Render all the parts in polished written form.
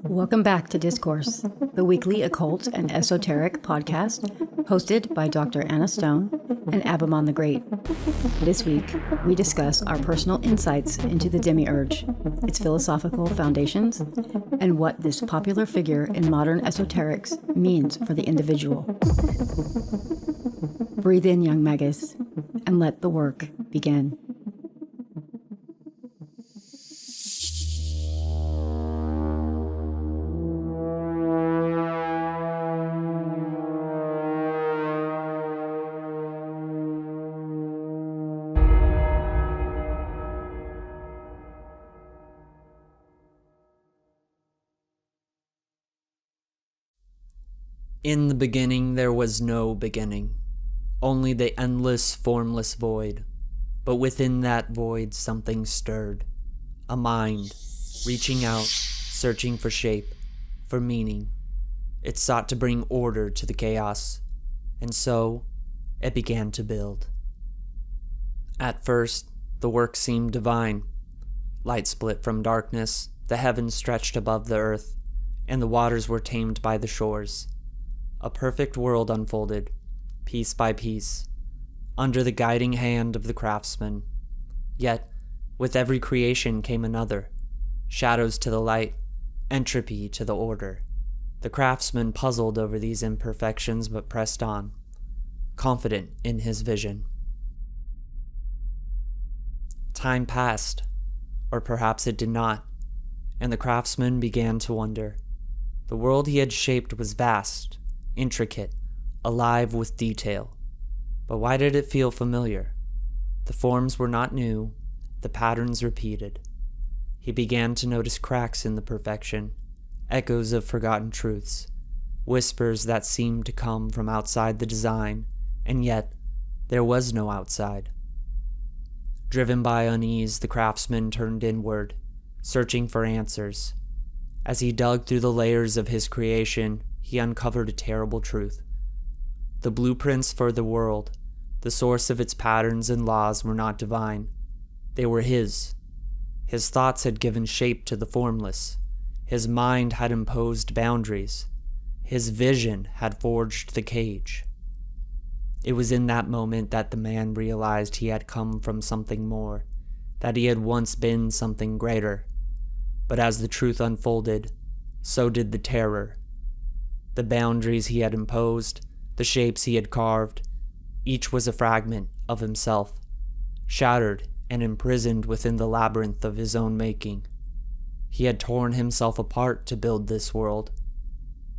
Welcome back to Discourse, the weekly occult and esoteric podcast hosted by Dr. Anna Stone and Abammon the Great. This week, we discuss our personal insights into the Demiurge, its philosophical foundations, and what this popular figure in modern esoterics means for the individual. Breathe in, young magus, and let the work begin. In the beginning there was no beginning, only the endless, formless void. But within that void something stirred, a mind, reaching out, searching for shape, for meaning. It sought to bring order to the chaos, and so it began to build. At first, the work seemed divine. Light split from darkness, the heavens stretched above the earth, and the waters were tamed by the shores. A perfect world unfolded, piece by piece, under the guiding hand of the craftsman. Yet, with every creation came another, shadows to the light, entropy to the order. The craftsman puzzled over these imperfections but pressed on, confident in his vision. Time passed, or perhaps it did not, and the craftsman began to wonder. The world he had shaped was vast, intricate, alive with detail. But why did it feel familiar? The forms were not new, the patterns repeated. He began to notice cracks in the perfection, echoes of forgotten truths, whispers that seemed to come from outside the design, and yet there was no outside. Driven by unease, the craftsman turned inward, searching for answers. As he dug through the layers of his creation, he uncovered a terrible truth. The blueprints for the world, the source of its patterns and laws, were not divine. They were his. His thoughts had given shape to the formless. His mind had imposed boundaries. His vision had forged the cage. It was in that moment that the man realized he had come from something more, that he had once been something greater. But as the truth unfolded, so did the terror. The boundaries he had imposed, the shapes he had carved, each was a fragment of himself, shattered and imprisoned within the labyrinth of his own making. He had torn himself apart to build this world,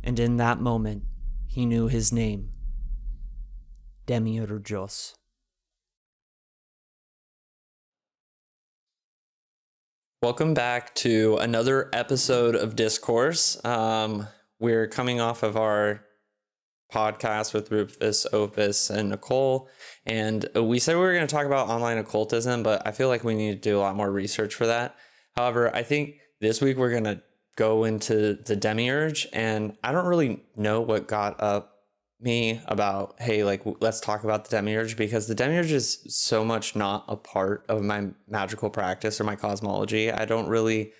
and in that moment he knew his name, Demiurgos. Welcome back to another episode of Discourse. We're coming off of our podcast with Rufus, Opus, and Nicole, and we said we were going to talk about online occultism, but I feel like we need to do a lot more research for that. However, I think this week we're going to go into the Demiurge, and I don't really know what got up me about, hey, like, let's talk about the Demiurge, because the Demiurge is so much not a part of my magical practice or my cosmology. I don't really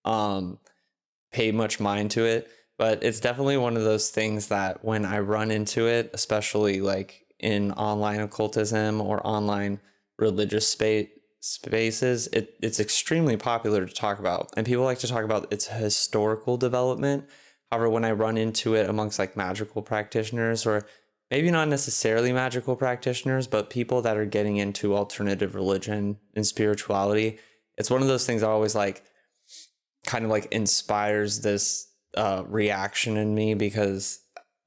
pay much mind to it. But it's definitely one of those things that when I run into it, especially like in online occultism or online religious spaces, it's extremely popular to talk about. And people like to talk about its historical development. However, when I run into it amongst like magical practitioners, or maybe not necessarily magical practitioners, but people that are getting into alternative religion and spirituality, it's one of those things that always like kind of like inspires this reaction in me, because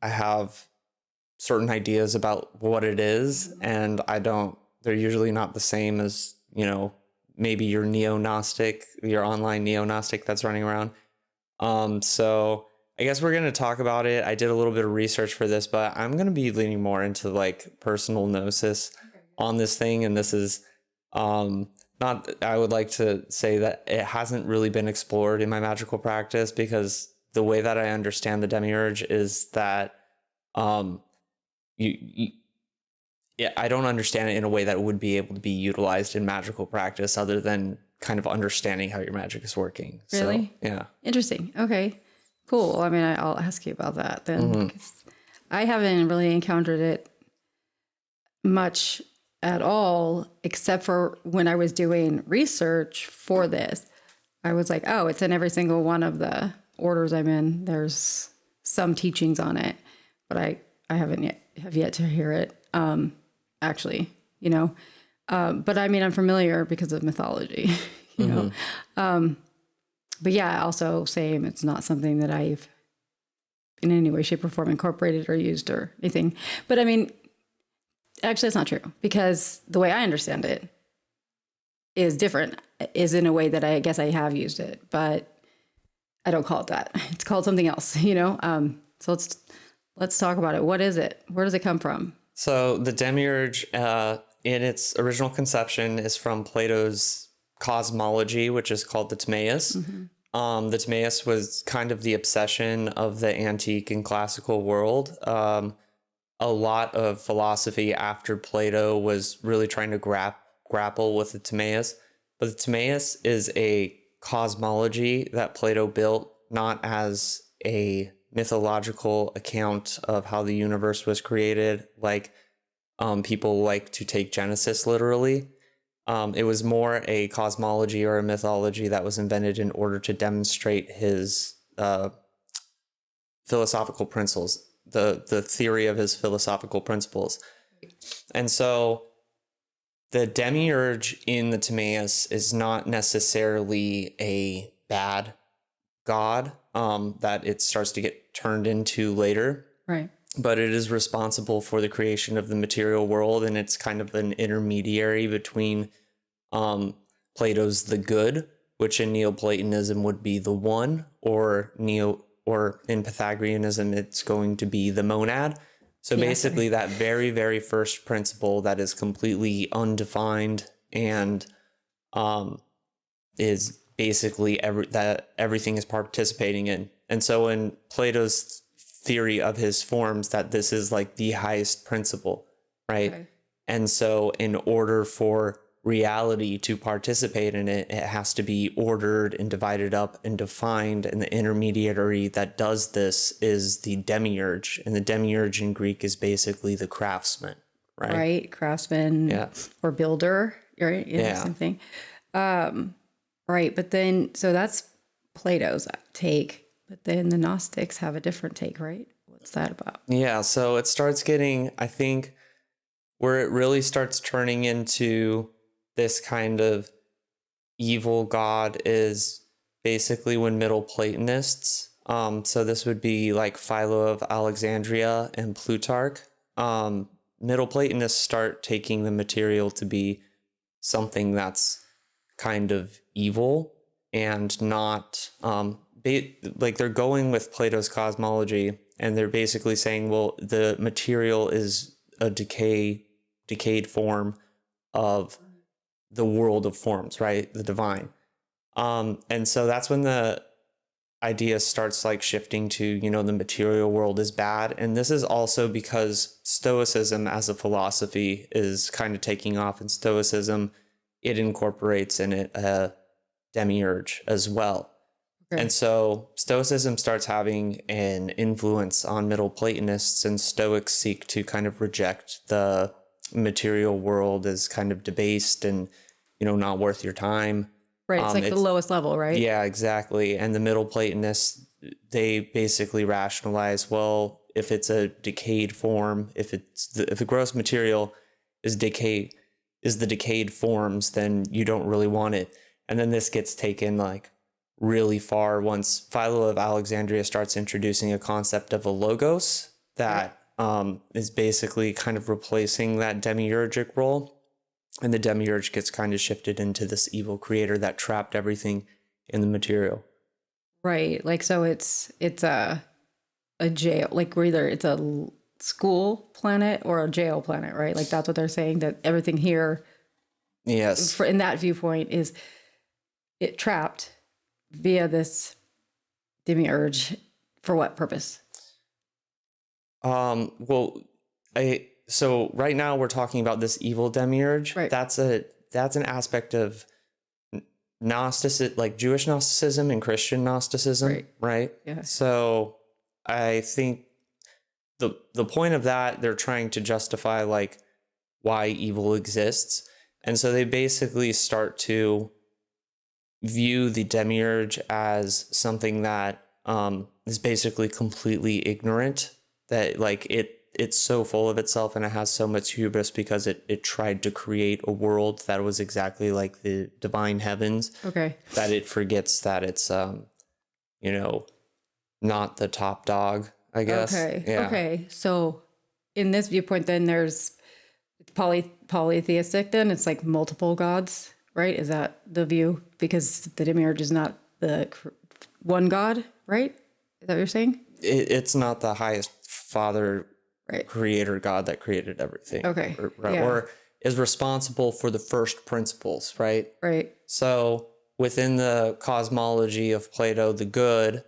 I have certain ideas about what it is, and they're usually not the same as, maybe your neo-Gnostic, your online neo-Gnostic that's running around. So I guess we're going to talk about it. I did a little bit of research for this, but I'm going to be leaning more into like personal gnosis on this thing. And this is not, I would like to say that it hasn't really been explored in my magical practice, because the way that I understand the Demiurge is that I don't understand it in a way that would be able to be utilized in magical practice, other than kind of understanding how your magic is working. Really? So, yeah. Interesting. Okay. Cool. I mean, I'll ask you about that then. 'Cause I haven't really encountered it much at all, except for when I was doing research for this. I was like, oh, it's in every single one of the orders I'm in. There's some teachings on it, but I haven't yet to hear it. Actually, but I mean, I'm familiar because of mythology, you know. But yeah, also same. It's not something that I've in any way, shape, or form incorporated or used or anything. But I mean, actually, it's not true because the way I understand it is different, is in a way that I guess I have used it, but I don't call it that. It's called something else, So let's talk about it. What is it? Where does it come from? So the Demiurge, in its original conception, is from Plato's Cosmology, which is called the Timaeus. The Timaeus was kind of the obsession of the antique and classical world. A lot of philosophy after Plato was really trying to grapple with the Timaeus. But the Timaeus is a cosmology that Plato built not as a mythological account of how the universe was created, like people like to take Genesis literally. It was more a cosmology or a mythology that was invented in order to demonstrate his philosophical principles, the theory of his philosophical principles. And so the Demiurge in the Timaeus is not necessarily a bad god that it starts to get turned into later. Right. But it is responsible for the creation of the material world, and it's kind of an intermediary between Plato's the good, which in Neoplatonism would be the one, or in Pythagoreanism it's going to be the monad. So basically that very, very first principle that is completely undefined and is basically everything is participating in. And so in Plato's theory of his forms, that this is like the highest principle, right? Okay. And so in order for reality to participate in it, it has to be ordered and divided up and defined. And the intermediary that does this is the demiurge. And the demiurge in Greek is basically the craftsman, right? Right. Craftsman or builder, right? Same thing. Right. But then, so that's Plato's take. But then the Gnostics have a different take, right? What's that about? Yeah. So it starts getting, I think, where it really starts turning into this kind of evil god is basically when Middle Platonists, so this would be like Philo of Alexandria and Plutarch, Middle Platonists start taking the material to be something that's kind of evil and not, like they're going with Plato's cosmology, and they're basically saying, well, the material is a decayed form of the world of forms, right? The divine. And so that's when the idea starts like shifting to, the material world is bad. And this is also because Stoicism as a philosophy is kind of taking off. In Stoicism, it incorporates in it a demiurge as well. Okay. And so Stoicism starts having an influence on Middle Platonists, and Stoics seek to kind of reject the material world as kind of debased and, not worth your time. Right. It's like the lowest level, right? Yeah, exactly. And the Middle Platonists, they basically rationalize, well, if it's a decayed form, if the gross material is the decayed forms, then you don't really want it. And then this gets taken like really far once Philo of Alexandria starts introducing a concept of a logos that is basically kind of replacing that demiurgic role. And the demiurge gets kind of shifted into this evil creator that trapped everything in the material. Right. Like, so it's a jail, like whether it's a school planet or a jail planet, right? Like that's what they're saying, that everything here, yes, in that viewpoint, is it trapped via this demiurge. For what purpose? So right now we're talking about this evil demiurge. Right. That's an aspect of like Jewish Gnosticism and Christian Gnosticism, right? Yeah. So I think the point of that, they're trying to justify like why evil exists. And so they basically start to view the demiurge as something that is basically completely ignorant, that like it's so full of itself and it has so much hubris because it tried to create a world that was exactly like the divine heavens. Okay. That it forgets that it's not the top dog, I guess. Okay. Yeah. Okay. So in this viewpoint, then there's polytheistic. Then it's like multiple gods, right? Is that the view? Because the demiurge is not the one god, right? Is that what you're saying? It's not the highest father, right? Creator God that created everything. Okay. Or is responsible for the first principles, right? Right. So within the cosmology of Plato, the good,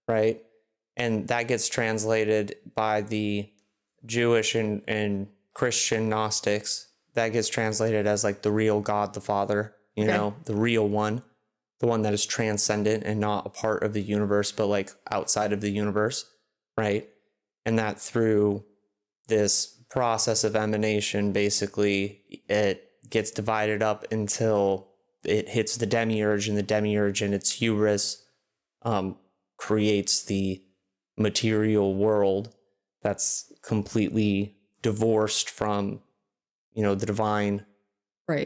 right? And that gets translated by the Jewish and Christian Gnostics. That gets translated as like the real God, the Father, the real one, the one that is transcendent and not a part of the universe, but like outside of the universe, right? And that through this process of emanation, basically, it gets divided up until it hits the demiurge, and the demiurge and its hubris creates the material world that's completely divorced from, the divine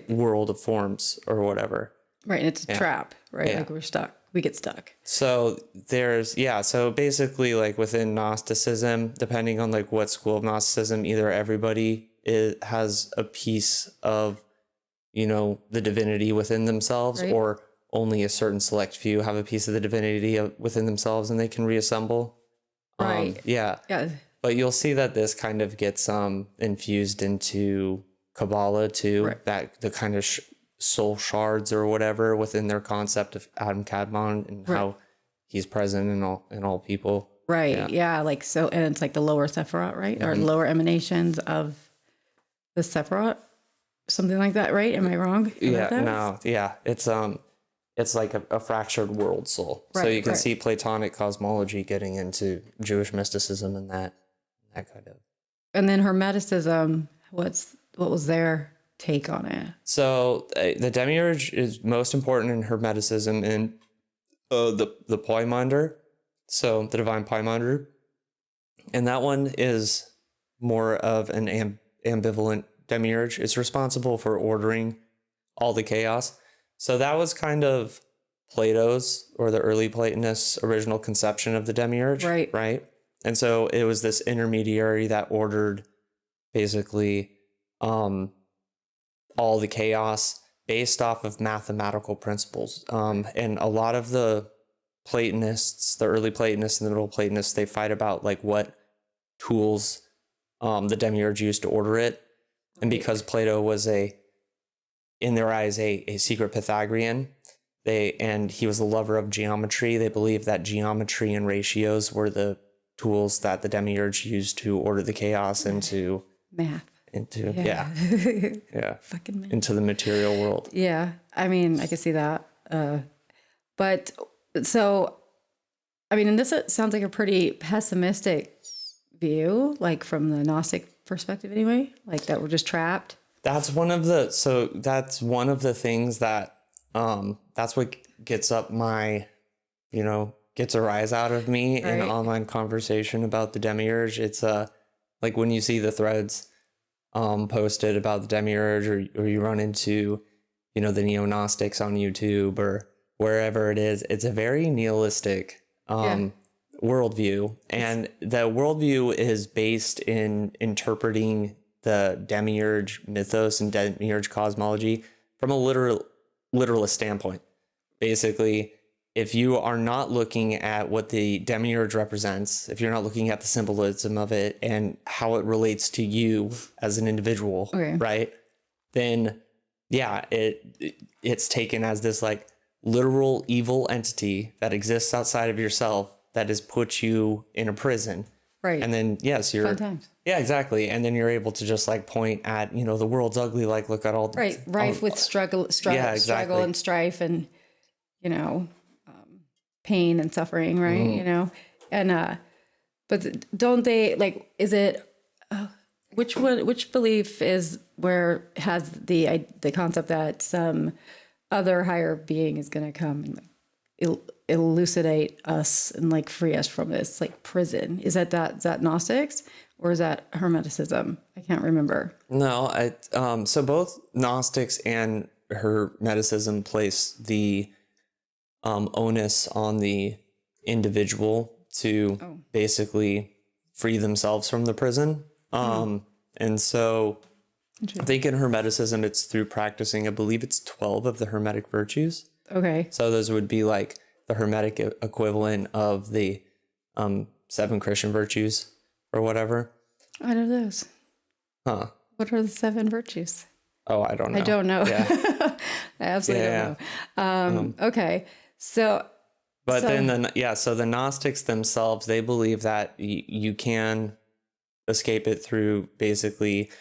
world of forms or whatever. Right. And it's a trap, right? Yeah. Like we're stuck. We get stuck. So so basically like within Gnosticism, depending on like what school of Gnosticism, either everybody has a piece of, the divinity within themselves, or only a certain select few have a piece of the divinity within themselves and they can reassemble. Right. Yeah. But you'll see that this kind of gets infused into Kabbalah too, that the kind of soul shards or whatever within their concept of Adam Kadmon and how he's present in all people. Right. Yeah. Like so, and it's like the lower Sephiroth, right? Or lower emanations of the Sephiroth, something like that, right? Am I wrong about that? No. Yeah. It's like a fractured world soul. So you can see Platonic cosmology getting into Jewish mysticism and that kind of. And then Hermeticism, what was their take on it? So the demiurge is most important in Hermeticism in the Poimander, so the divine Poimander, and that one is more of an ambivalent demiurge. It's responsible for ordering all the chaos. So that was kind of Plato's, or the early Platonists' original conception of the demiurge, right? And so it was this intermediary that ordered basically all the chaos based off of mathematical principles. And a lot of the Platonists, the early Platonists and the middle Platonists, they fight about like what tools the demiurge used to order it. And because Plato was in their eyes, a secret Pythagorean, and he was a lover of geometry, they believed that geometry and ratios were the tools that the demiurge used to order the chaos into math. Fucking math. Into the material world. Yeah. I mean, I could see that. But so, I mean, and this sounds like a pretty pessimistic view, like from the Gnostic perspective anyway, like that we're just trapped. That's one of the things that, that's what gets up my, gets a rise out of me in online conversation about the demiurge. It's like when you see the threads posted about the demiurge, or you run into, the neo-Gnostics on YouTube or wherever it is, it's a very nihilistic worldview. And the worldview is based in interpreting the demiurge mythos and demiurge cosmology from a literalist standpoint. Basically, if you are not looking at what the demiurge represents, if you're not looking at the symbolism of it and how it relates to you as an individual, right? Then it's taken as this like literal evil entity that exists outside of yourself that has put you in a prison. Right. And then, yes, you're... Fun times. Yeah, exactly. And then you're able to just like point at, the world's ugly, like look at all... rife with struggle and strife and... pain and suffering, right? And but don't they like? Is it which belief is where has the concept that some other higher being is going to come and like elucidate us and like free us from this like prison? Is that Gnostics or is that Hermeticism? I can't remember. No, so both Gnostics and Hermeticism place the onus on the individual to basically free themselves from the prison. And so I think in Hermeticism, it's through practicing, I believe it's 12 of the Hermetic virtues. Okay. So those would be like the Hermetic equivalent of the 7 Christian virtues or whatever. What are those? Huh. What are the 7 virtues? Oh, I don't know. I don't know. Yeah. I absolutely don't know. Okay. So. But then so the Gnostics themselves, they believe that you can escape it through basically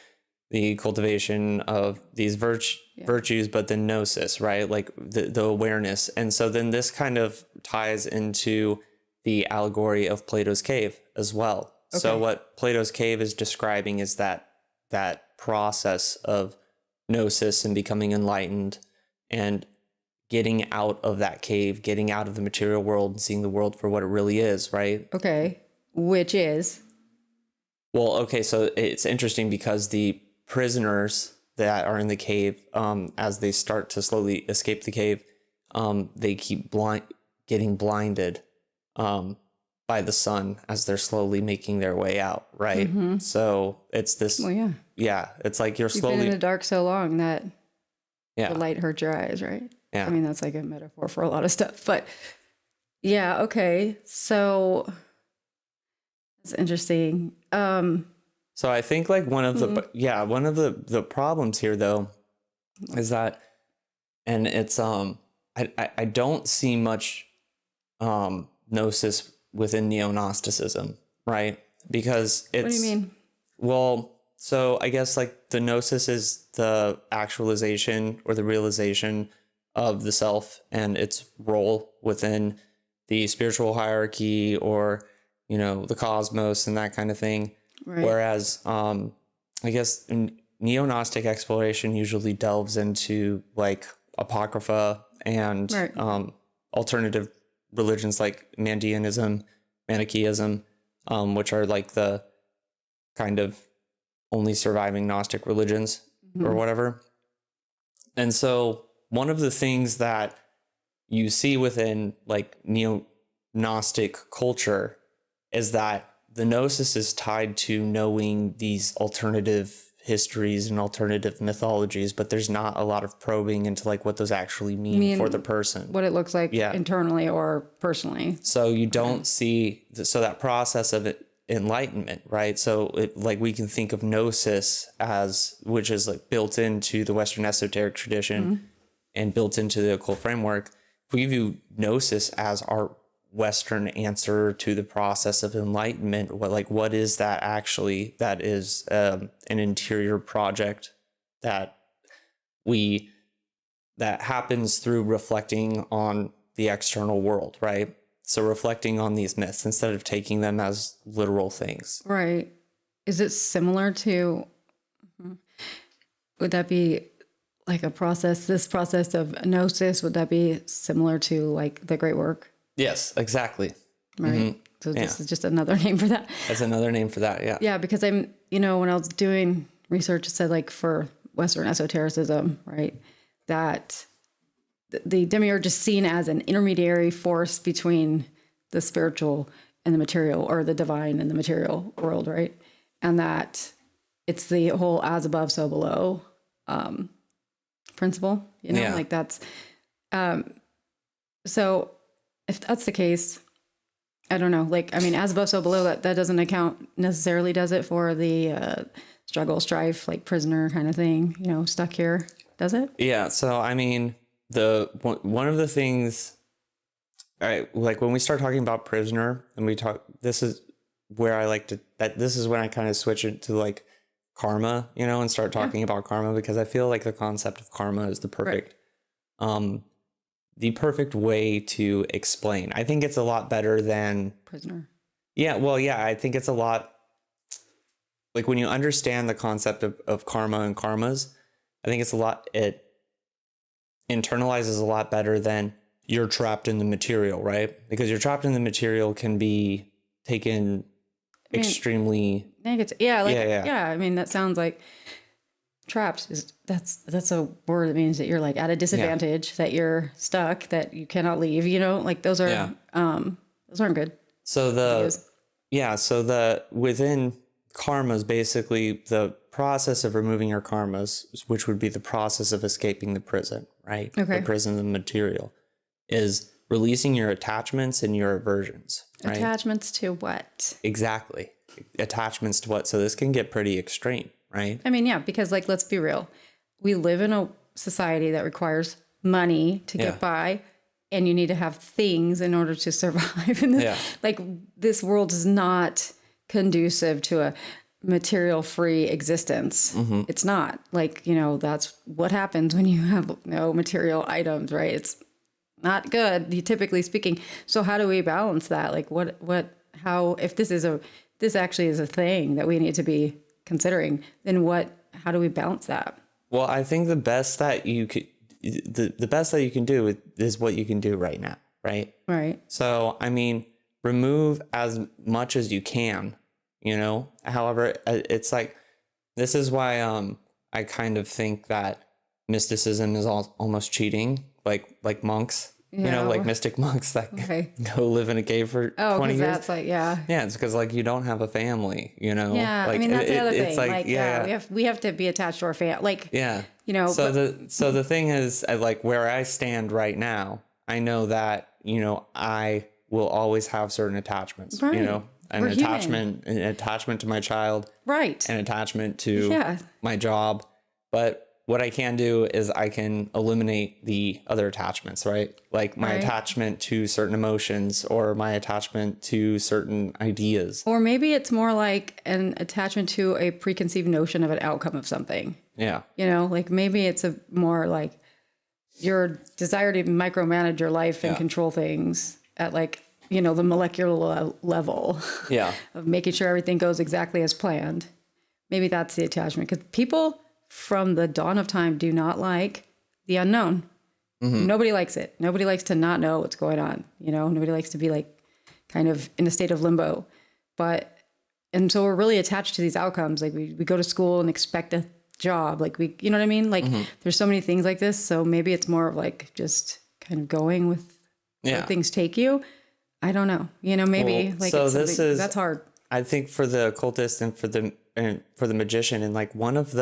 the cultivation of these virtues, but the gnosis, right? Like the awareness. And so then this kind of ties into the allegory of Plato's cave as well. Okay. So what Plato's cave is describing is that process of gnosis and becoming enlightened and getting out of that cave, getting out of the material world and seeing the world for what it really is, right? Okay. Which is? Well, okay, so it's interesting because the prisoners that are in the cave, as they start to slowly escape the cave, they keep getting blinded by the sun as they're slowly making their way out, right? Mm-hmm. So it's this, it's like you've been in the dark so long that the light hurt your eyes, right? Yeah. I mean, that's like a metaphor for a lot of stuff, but yeah, okay. So that's interesting. So I think like one of the problems here though is that, and it's I don't see much gnosis within neo-Gnosticism, right? Because it's, what do you mean? Well, so I guess like the gnosis is the actualization or the realization of the self and its role within the spiritual hierarchy or, the cosmos and that kind of thing. Right. Whereas I guess neo-Gnostic exploration usually delves into like Apocrypha and alternative religions like Manichaeism, which are like the kind of only surviving Gnostic religions or whatever. And so one of the things that you see within like neo-Gnostic culture is that the gnosis is tied to knowing these alternative histories and alternative mythologies, but there's not a lot of probing into like what those actually mean for the person. What it looks like internally or personally. So you don't see, so that process of enlightenment, right? So like we can think of gnosis as, which is like built into the Western esoteric tradition and built into the occult framework. We view gnosis as our Western answer to the process of enlightenment. What is that actually? That is an interior project that happens through reflecting on the external world, right? So reflecting on these myths instead of taking them as literal things. Right. Is it similar to, would that be like this process of gnosis, would that be similar to like the great work? Yes, exactly. Right. Mm-hmm. So this is just another name for that. That's another name for that. Yeah. Yeah. Because when I was doing research, it said like for Western esotericism, right, that the demiurge is seen as an intermediary force between the spiritual and the material, or the divine and the material world, right? And that it's the whole as above, so below principle, like that's, so if that's the case, I don't know, like, I mean, as above, so below, that doesn't account necessarily, does it, for the struggle, strife, like prisoner kind of thing, stuck here, does it? Yeah. So, I mean, one of the things, like when we start talking about prisoner and this is where I like to, this is when I kind of switch it to like karma, and start talking about karma, because I feel like the concept of karma is the perfect the perfect way to explain. I think it's a lot better than Prisoner. Yeah, well, yeah, I think it's a lot like when you understand the concept of karma and karmas, I think it internalizes a lot better than you're trapped in the material, right? Because you're trapped in the material can be taken extremely negative. Yeah, like Yeah. yeah. I mean, that sounds like trapped is that's a word that means that you're like at a disadvantage, that you're stuck, that you cannot leave. You know, like those are those aren't good. So within karmas, basically the process of removing your karmas, which would be the process of escaping the prison, right? Okay. The prison of the material, is releasing your attachments and your aversions, right? Attachments to what? Exactly. Attachments to what? So this can get pretty extreme, right? I mean, yeah, because like, let's be real. We live in a society that requires money to get by, and you need to have things in order to survive. And like, this world is not conducive to a material-free existence. It's not. Like, you know, that's what happens when you have no material items, right? It's not good, typically speaking. So how do we balance that? Like, how, if this actually is a thing that we need to be considering, then how do we balance that? Well, I think the best that you can do is what you can do right now, right? Right. So, I mean, remove as much as you can, you know? However, it's like, this is why I kind of think that mysticism is almost cheating, like monks, you know, like mystic monks that go live in a cave for 20 years. That's like, yeah, it's because like you don't have a family, you know? Yeah, like, I mean, that's the other thing. It's like, we have to be attached to our family. Like, you know. So the thing is, like where I stand right now, I know that, you know, I will always have certain attachments, you know, an attachment to my child, right, an attachment to my job. But what I can do is I can eliminate the other attachments, right? Like my attachment to certain emotions, or my attachment to certain ideas. Or maybe it's more like an attachment to a preconceived notion of an outcome of something. Yeah. You know, like maybe it's a more like your desire to micromanage your life and control things at like, you know, the molecular level. Yeah. Of making sure everything goes exactly as planned. Maybe that's the attachment, because people from the dawn of time do not like the unknown. Nobody likes it. Nobody likes to not know what's going on. You know, nobody likes to be like kind of in a state of limbo. And so we're really attached to these outcomes. Like we go to school and expect a job. Like you know what I mean? Like there's so many things like this. So maybe it's more of like just kind of going with where things take you. I don't know. You know, maybe so that's hard. I think for the occultist and for the magician, and like one of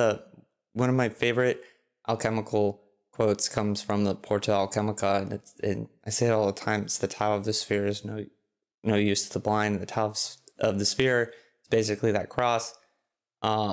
my favorite alchemical quotes comes from the Porta Alchemica, and I say it all the time. It's the Tao of the sphere is no use to the blind. And the Tao of the sphere is basically that cross, the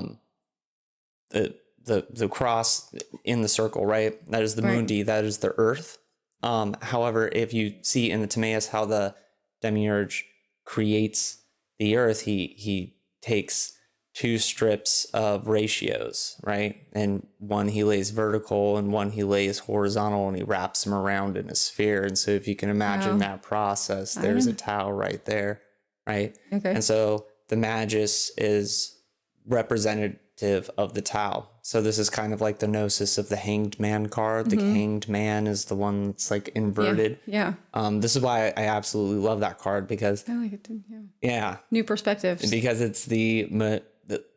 cross in the circle, right? That is the mundi. That is the earth. However, if you see in the Timaeus how the Demiurge creates the earth, he takes two strips of ratios, right? And one he lays vertical and one he lays horizontal, and he wraps them around in a sphere. And so if you can imagine that process, there's a Tao right there, right? Okay. And so the Magus is representative of the Tao. So this is kind of like the gnosis of the Hanged Man card. The Hanged Man is the one that's like inverted. Yeah. This is why I absolutely love that card, because I like it too. Yeah. New perspectives. Because it's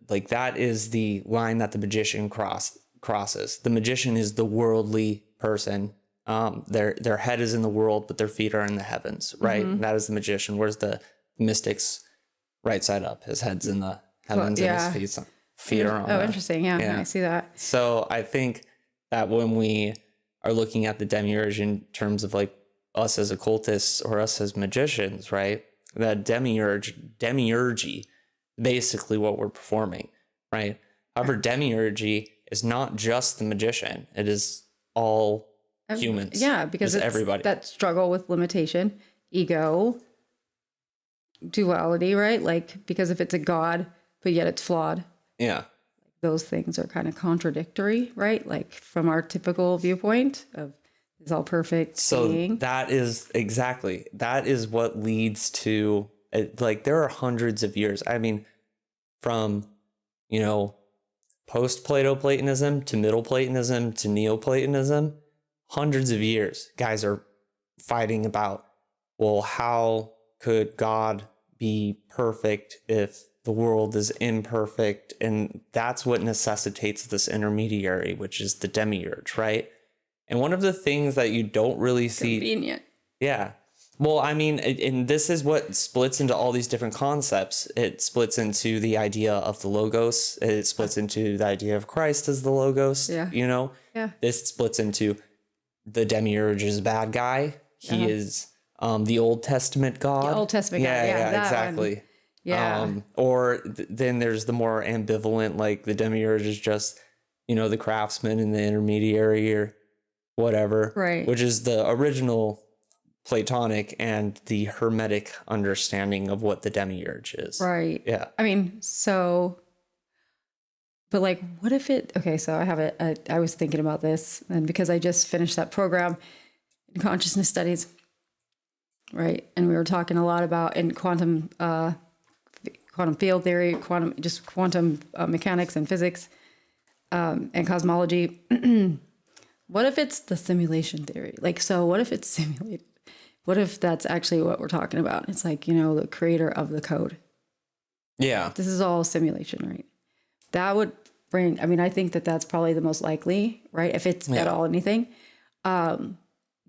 like that is the line that the magician crosses. The magician is the worldly person. Their head is in the world, but their feet are in the heavens, right? That is the magician. Whereas the mystic's right side up. His head's in the heavens and his feet are on. Oh, interesting. Yeah, I see that. So I think that when we are looking at the demiurge in terms of like us as occultists or us as magicians, right? That demiurgy, basically what we're performing, right? However, demiurgy is not just the magician. It is all humans. Yeah, because it's everybody. That struggle with limitation, ego, duality, right? Like, because if it's a god, but yet it's flawed. Yeah. Those things are kind of contradictory, right? Like from our typical viewpoint of this all perfect So being. that is what leads to, like, there are hundreds of years. I mean, from, post-Plato Platonism to Middle Platonism to Neoplatonism, hundreds of years, guys are fighting about, well, how could God be perfect if the world is imperfect? And that's what necessitates this intermediary, which is the demiurge, right? And one of the things that you don't really see... Convenient. Yeah. Well, I mean, and this is what splits into all these different concepts. It splits into the idea of the logos. It splits into the idea of Christ as the logos. Yeah. Yeah. This splits into the demiurge is a bad guy. He is the Old Testament God. The Old Testament God. Yeah, that exactly. One. Yeah. Then there's the more ambivalent, like the demiurge is just, the craftsman and the intermediary or whatever. Right. Which is the original Platonic and the Hermetic understanding of what the demiurge is. Right. Yeah. I mean, but like, what if so I have I was thinking about this, and because I just finished that program in consciousness studies, right? And we were talking a lot about in quantum field theory, quantum mechanics and physics, and cosmology. What if it's the simulation theory? Like, so what if it's simulated? What if that's actually what we're talking about? It's like, the creator of the code. Yeah. This is all simulation, right? That would bring, I think that's probably the most likely, right? If it's at all anything.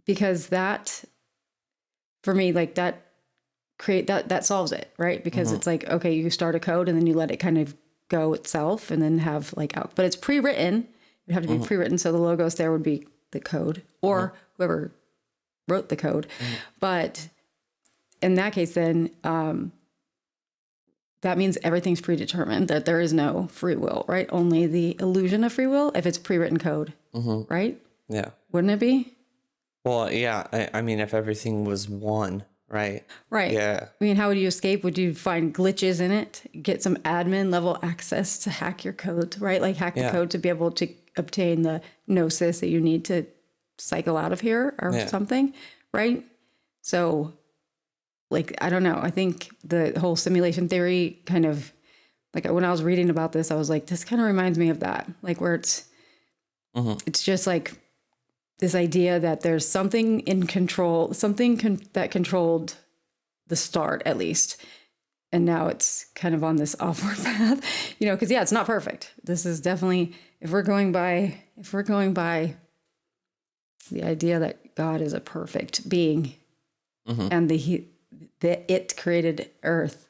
Because that, for me, like that solves it, right? Because it's like, okay, you start a code and then you let it kind of go itself and then have but it's pre-written. It would have to be pre-written. So the logos there would be the code or whoever wrote the code. But in that case, then that means everything's predetermined, that there is no free will, right? Only the illusion of free will if it's pre-written code, right? Yeah. Wouldn't it be? Well, yeah. I mean, if everything was one, right? Right. Yeah. I mean, how would you escape? Would you find glitches in it? Get some admin level access to hack your code, right? Like hack the code to be able to obtain the gnosis that you need to cycle out of here or something, right? So, like, I don't know. I think the whole simulation theory kind of, like, when I was reading about this, I was like, this kind of reminds me of that. Like, where it's just like this idea that there's something in control, that controlled the start at least. And now it's kind of on this offward path, because it's not perfect. This is definitely, if we're going by the idea that God is a perfect being and it created Earth,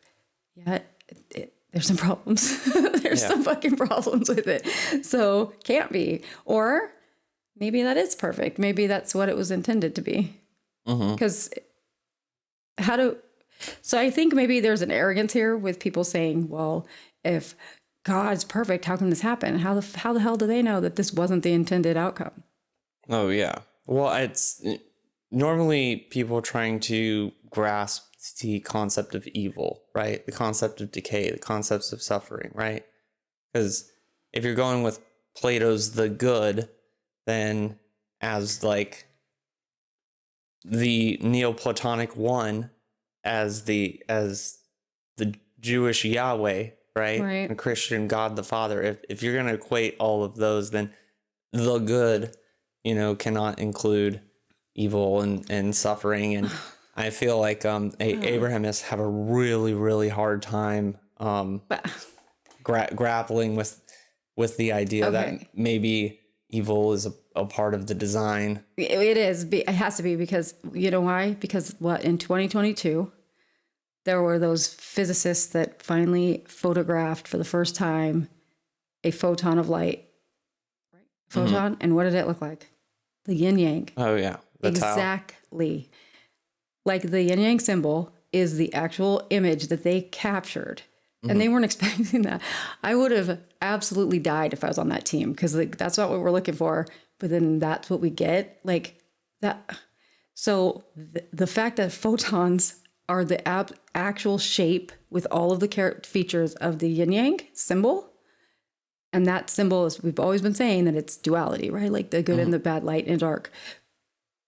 there's some problems. There's some fucking problems with it. So can't be. Or maybe that is perfect. Maybe that's what it was intended to be. Because so I think maybe there's an arrogance here with people saying, well, if God's perfect, how can this happen? How the hell do they know that this wasn't the intended outcome? Oh, yeah. Well, it's normally people trying to grasp the concept of evil, right? The concept of decay, the concepts of suffering, right? Because if you're going with Plato's the good, then as like the Neoplatonic one, as the Jewish Yahweh, right? And Christian God the Father, if you're going to equate all of those, then the good, cannot include evil and suffering. And I feel like Abrahamists have a really, really hard time grappling with the idea that maybe evil is a part of the design. It is. It has to be, because you know why? Because in 2022, there were those physicists that finally photographed for the first time a photon of light. Right? Photon. And what did it look like? The yin yang. Oh, yeah. Exactly. Like the yin yang symbol is the actual image that they captured. And they weren't expecting that. I would have absolutely died if I was on that team, because that's not what we're looking for. But then that's what we get. Like that. So the fact that photons are the actual shape with all of the features of the yin yang symbol. And that symbol is, we've always been saying that it's duality, right? Like the good and the bad, light and dark.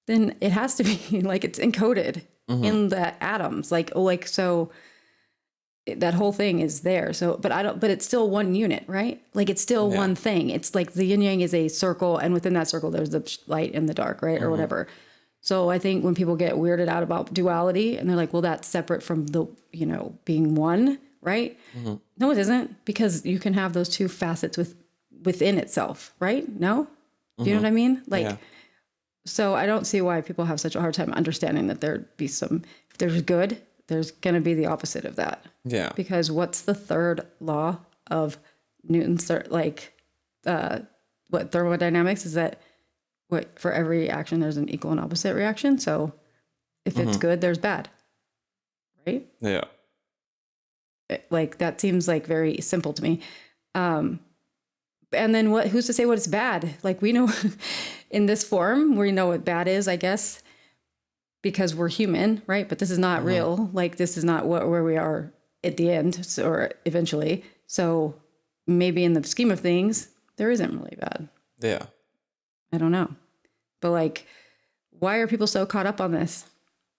then it has to be like it's encoded in the atoms. So that whole thing is there. So, but it's still one unit, right? Like it's still one thing. It's like the yin yang is a circle, and within that circle, there's the light and the dark, right? Or whatever. So I think when people get weirded out about duality and they're like, well, that's separate from the, being one, right? No, it isn't, because you can have those two facets within itself, right? No? Do you know what I mean? So I don't see why people have such a hard time understanding that there'd be if there's good, there's going to be the opposite of that. Yeah. Because what's the third law of Newton's, thermodynamics is that for every action, there's an equal and opposite reaction. So if it's good, there's bad. Right? Yeah. Like that seems like very simple to me. And then who's to say what is bad? Like we know in this form, we know what bad is, I guess, because we're human, right? But this is not real. Like this is not where we are at the end or eventually. So maybe in the scheme of things, there isn't really bad. Yeah. I don't know. But like, why are people so caught up on this?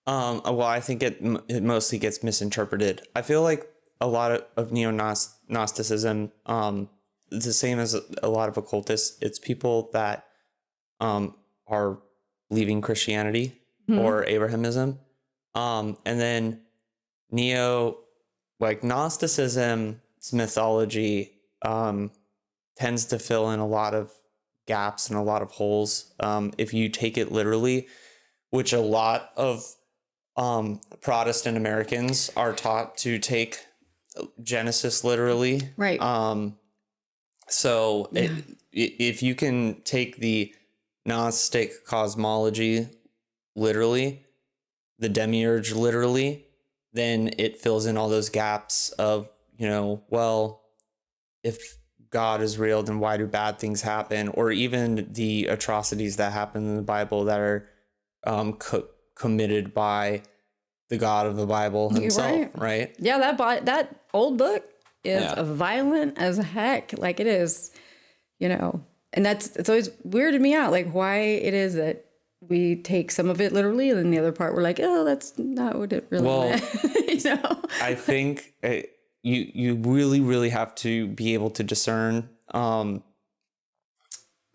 Well, I think it mostly gets misinterpreted. I feel like a lot of neo-Gnosticism, it's the same as a lot of occultists. It's people that are leaving Christianity or Abrahamism. And then Gnosticism's mythology tends to fill in a lot of gaps and a lot of holes. If you take it literally, which a lot of Protestant Americans are taught to take Genesis literally. Right. If you can take the Gnostic cosmology literally, the Demiurge literally, then it fills in all those gaps of, well, if God is real, then why do bad things happen? Or even the atrocities that happen in the Bible that are committed by the God of the Bible himself, right? Yeah, that old book is violent as heck. Like it is, and it's always weirded me out, like why it is that we take some of it literally and then the other part we're like, oh, that's not what it really meant. I think you really, really have to be able to discern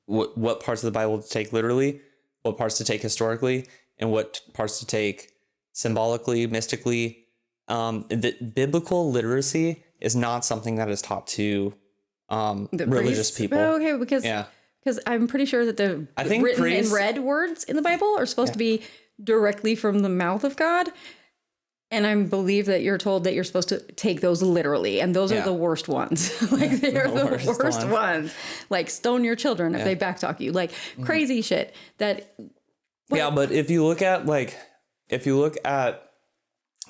what parts of the Bible to take literally, what parts to take historically, and what parts to take symbolically, mystically. The biblical literacy is not something that is taught to religious people. Okay, because I'm pretty sure that I think written and read words in the Bible are supposed to be directly from the mouth of God. And I believe that you're told that you're supposed to take those literally. And those are the worst ones. Like they're the worst ones. Like stone your children if they backtalk you. Like crazy shit that. Yeah, but if you look at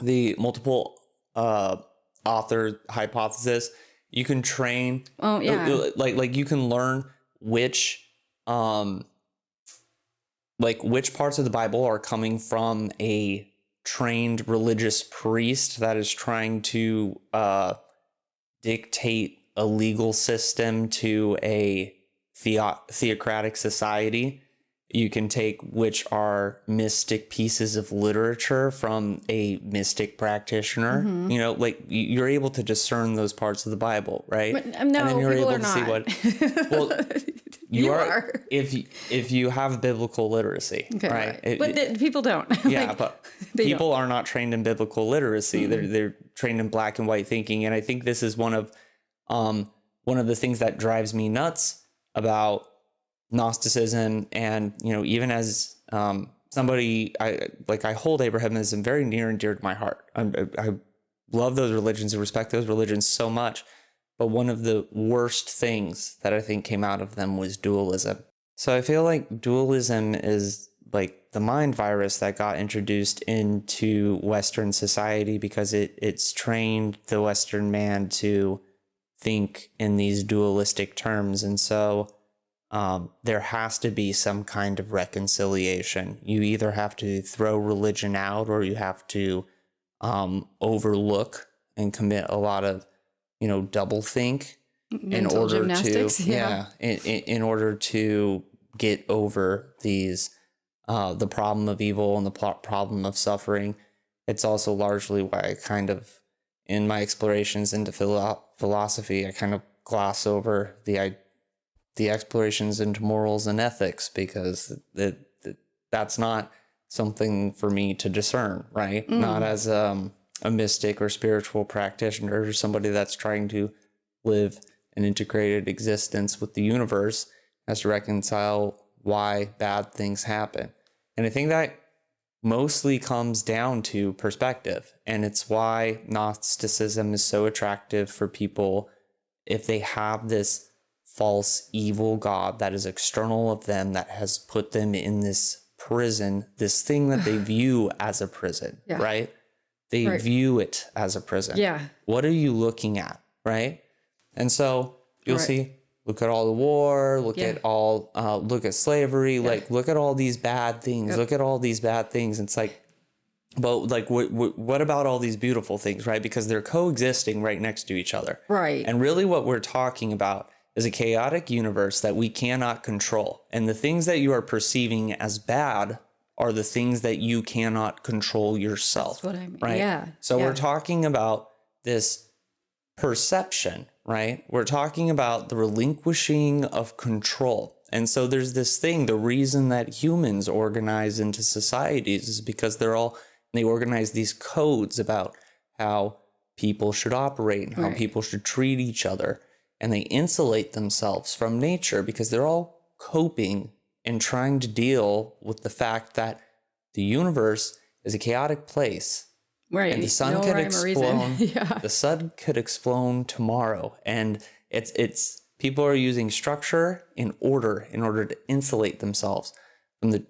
the multiple author hypothesis, you can train. Oh yeah. Like you can learn which parts of the Bible are coming from a trained religious priest that is trying to dictate a legal system to a theocratic society. You can take which are mystic pieces of literature from a mystic practitioner. You're able to discern those parts of the Bible, right? But, no, and then you're able to see what. Well, you are if you have biblical literacy, right? But people don't. Yeah, but people are not trained in biblical literacy. They're trained in black and white thinking, and I think this is one of the things that drives me nuts about Gnosticism. And even as somebody, I hold Abrahamism very near and dear to my heart. I love those religions and respect those religions so much. But one of the worst things that I think came out of them was dualism. So I feel like dualism is like the mind virus that got introduced into Western society because it's trained the Western man to think in these dualistic terms. And so there has to be some kind of reconciliation. You either have to throw religion out or you have to overlook and commit a lot of double think in order to in order to get over these the problem of evil and the problem of suffering. It's also largely why I kind of, in my explorations into philosophy, I kind of gloss over the explorations into morals and ethics, because that's not something for me to discern, right? Not as a mystic or spiritual practitioner or somebody that's trying to live an integrated existence with the universe, has to reconcile why bad things happen. And I think that mostly comes down to perspective. And it's why Gnosticism is so attractive for people if they have this false evil god that is external of them, that has put them in this prison, this thing that they view as a prison, right? They view it as a prison. Yeah. What are you looking at, right? And so you'll see, look at all the war, look at all, look at slavery, like look at all these bad things, look at all these bad things. It's like, but like, what about all these beautiful things, right? Because they're coexisting right next to each other. Right. And really what we're talking about is a chaotic universe that we cannot control. And the things that you are perceiving as bad are the things that you cannot control yourself. That's what I mean. Right? Yeah. So we're talking about this perception, right? We're talking about the relinquishing of control. And so there's this thing, the reason that humans organize into societies is because they organize these codes about how people should operate and how people should treat each other. And they insulate themselves from nature because they're all coping and trying to deal with the fact that the universe is a chaotic place. Right. And the sun could explode. The sun could explode tomorrow. And it's people are using structure in order to insulate themselves from the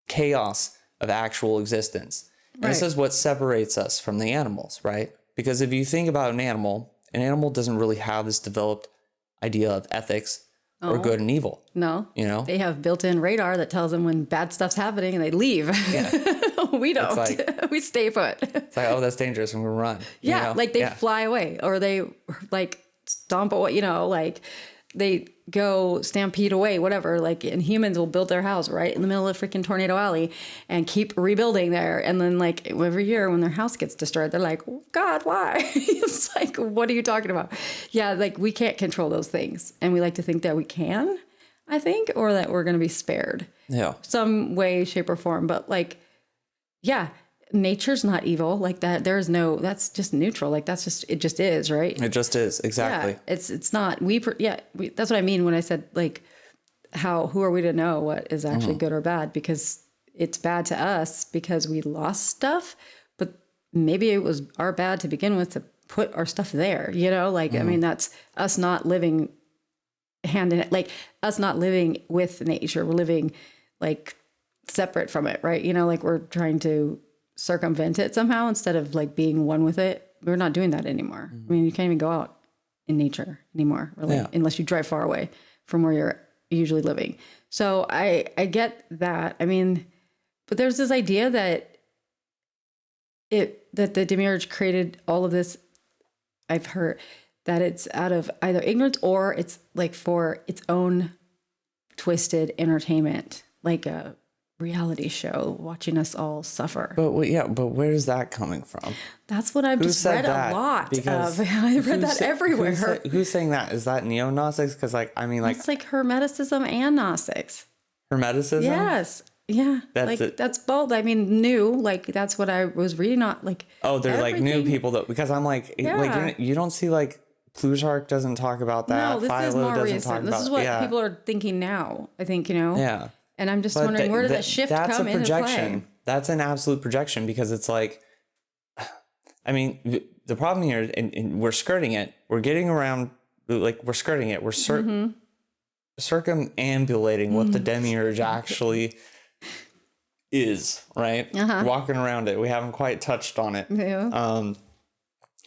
chaos of actual existence. And this is what separates us from the animals, right? Because if you think about an animal doesn't really have this developed idea of ethics or good and evil. No. You know? They have built-in radar that tells them when bad stuff's happening and they leave. Yeah. We don't. Like, we stay put. It's like, oh, that's dangerous, and we run. Yeah, you know? like they fly away, or they like stomp away, like they go stampede away, whatever. Like, and humans will build their house right in the middle of freaking Tornado Alley and keep rebuilding there. And then like every year when their house gets destroyed, they're like, God, why? It's like, what are you talking about? Yeah, like we can't control those things. And we like to think that we can, I think, or that we're going to be spared. Yeah. Some way, shape, or form. But like, yeah, nature's not evil like that. There is no, that's just neutral. Like that's just, it just is, right? It just is. Exactly. Yeah, it's not, that's what I mean when I said like, who are we to know what is actually good or bad? Because it's bad to us because we lost stuff, but maybe it was our bad to begin with to put our stuff there, like, I mean, that's us not living hand in it, like us not living with nature. We're living like separate from it, right? Like we're trying to circumvent it somehow instead of like being one with it. We're not doing that anymore. I mean, you can't even go out in nature anymore, really, unless you drive far away from where you're usually living. So I get that. I mean, but there's this idea that the Demiurge created all of this. I've heard that it's out of either ignorance or it's like for its own twisted entertainment, like a reality show, watching us all suffer. But where's that coming from? That's what I've just read a lot of. I've read that everywhere. Who's saying that? Is that neo-Gnostics? Because it's like Hermeticism and Gnostics. Hermeticism? Yes. Yeah. That's both. I mean, new, like that's what I was reading on, like, oh, they're everything. Like new people that, because I'm like, like you don't see like Plutarch doesn't talk about that. No, this Philo is more doesn't recent. talk This about, is what people are thinking now, I think, Yeah. And I'm just wondering, where did that shift come into play? That's an absolute projection, because it's like, I mean, the problem here, and we're skirting it. We're getting around, like we're skirting it. We're circumambulating what the Demiurge actually is, right? Walking around it. We haven't quite touched on it. Yeah.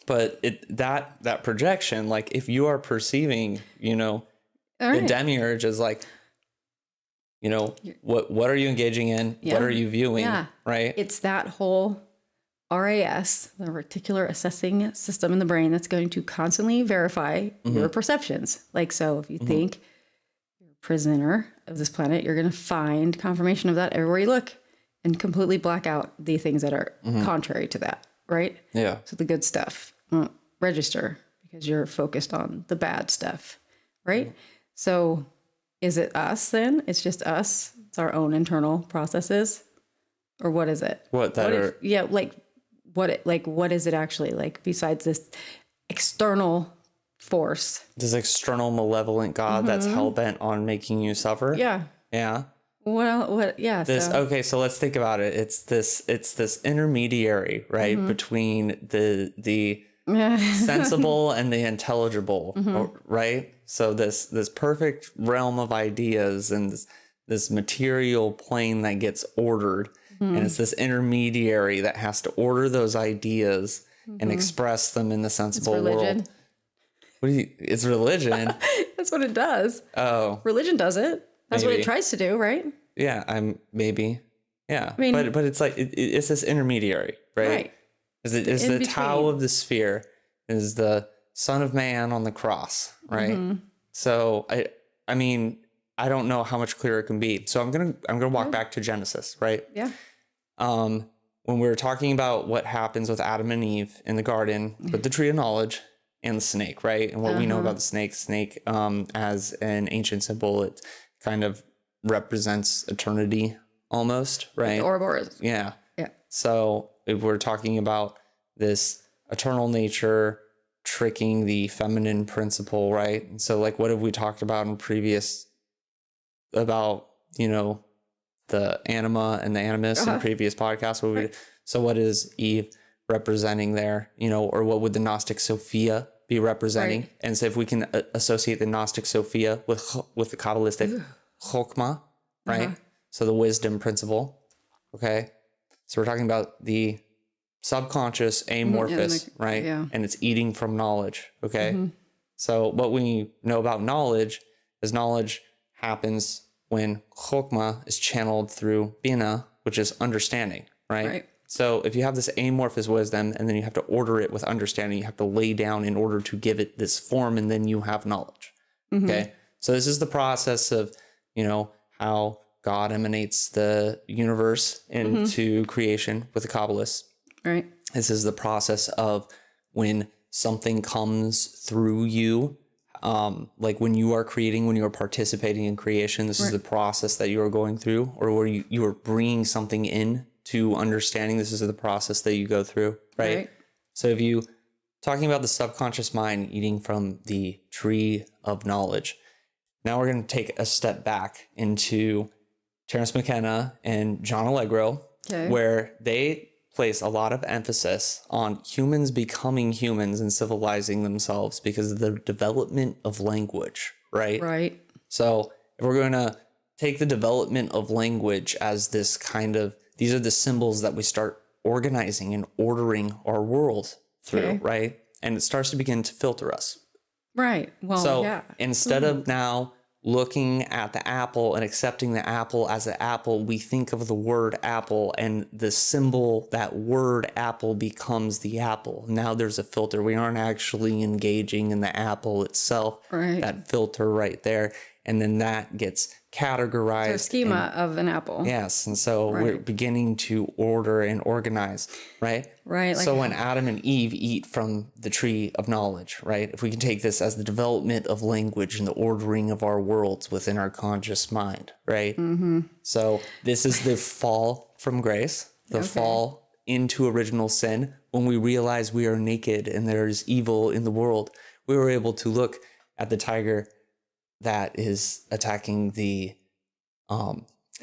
But that projection, like if you are perceiving, the Demiurge is like, what are you engaging in? What are you viewing? Right? It's that whole RAS, the reticular assessing system in the brain, that's going to constantly verify your perceptions. Like, so if you think you're a prisoner of this planet, you're going to find confirmation of that everywhere you look and completely black out the things that are contrary to that, right? Yeah. So the good stuff won't register because you're focused on the bad stuff, right? So is it us then? It's just us. It's our own internal processes, or what is it? What is it actually like besides this external force? This external malevolent God that's hell bent on making you suffer. Yeah. Yeah. Well, what? Yeah. Okay, so let's think about it. It's this intermediary, right, between the sensible and the intelligible, right? So this perfect realm of ideas and this material plane that gets ordered, and it's this intermediary that has to order those ideas and express them in the sensible world. It's religion. That's what it does. Oh, religion does it. That's what maybe. it tries to do, right? Yeah, maybe. Yeah, I mean, but it's like it's this intermediary, right? Right. Is the Tao of the sphere, is the Son of Man on the cross, right? So I mean, I don't know how much clearer it can be. So I'm gonna walk back to Genesis, right? Yeah. When we were talking about what happens with Adam and Eve in the garden with the tree of knowledge and the snake, right? And what we know about the snake, as an ancient symbol, it kind of represents eternity almost, right? The Ouroboros. Yeah. Yeah. So if we're talking about this eternal nature tricking the feminine principle, right? And so like what have we talked about in previous about, the anima and the animus in previous podcasts? So what is Eve representing there, or what would the Gnostic Sophia be representing? Right. And so if we can associate the Gnostic Sophia with the Kabbalistic Chokmah, right? So the wisdom principle. Okay. So we're talking about the subconscious amorphous, right? Yeah. And it's eating from knowledge. Okay. So what we know about knowledge is knowledge happens when Chokmah is channeled through Bina, which is understanding, right? So if you have this amorphous wisdom and then you have to order it with understanding, you have to lay down in order to give it this form, and then you have knowledge. Okay. So this is the process of, how God emanates the universe into creation with the Kabbalists. Right. This is the process of when something comes through you, like when you are creating, when you are participating in creation, this is the process that you are going through, or where you are bringing something in to understanding. This is the process that you go through, right? So if you talking about the subconscious mind eating from the tree of knowledge, now we're going to take a step back into Terence McKenna and John Allegro, where they place a lot of emphasis on humans becoming humans and civilizing themselves because of the development of language, right? Right. So if we're going to take the development of language as this kind of, these are the symbols that we start organizing and ordering our world through, right? And it starts to begin to filter us. Right. Well, so instead of now looking at the apple and accepting the apple as an apple, we think of the word apple, and the symbol, that word apple, becomes the apple. Now there's a filter. We aren't actually engaging in the apple itself. Right. That filter right there. And then that gets categorized. The schema of an apple. Yes. And so we're beginning to order and organize, right? Right. So when Adam and Eve eat from the tree of knowledge, right? If we can take this as the development of language and the ordering of our worlds within our conscious mind, right? So this is the fall from grace, the fall into original sin. When we realize we are naked and there's evil in the world, we were able to look at the tiger that is attacking the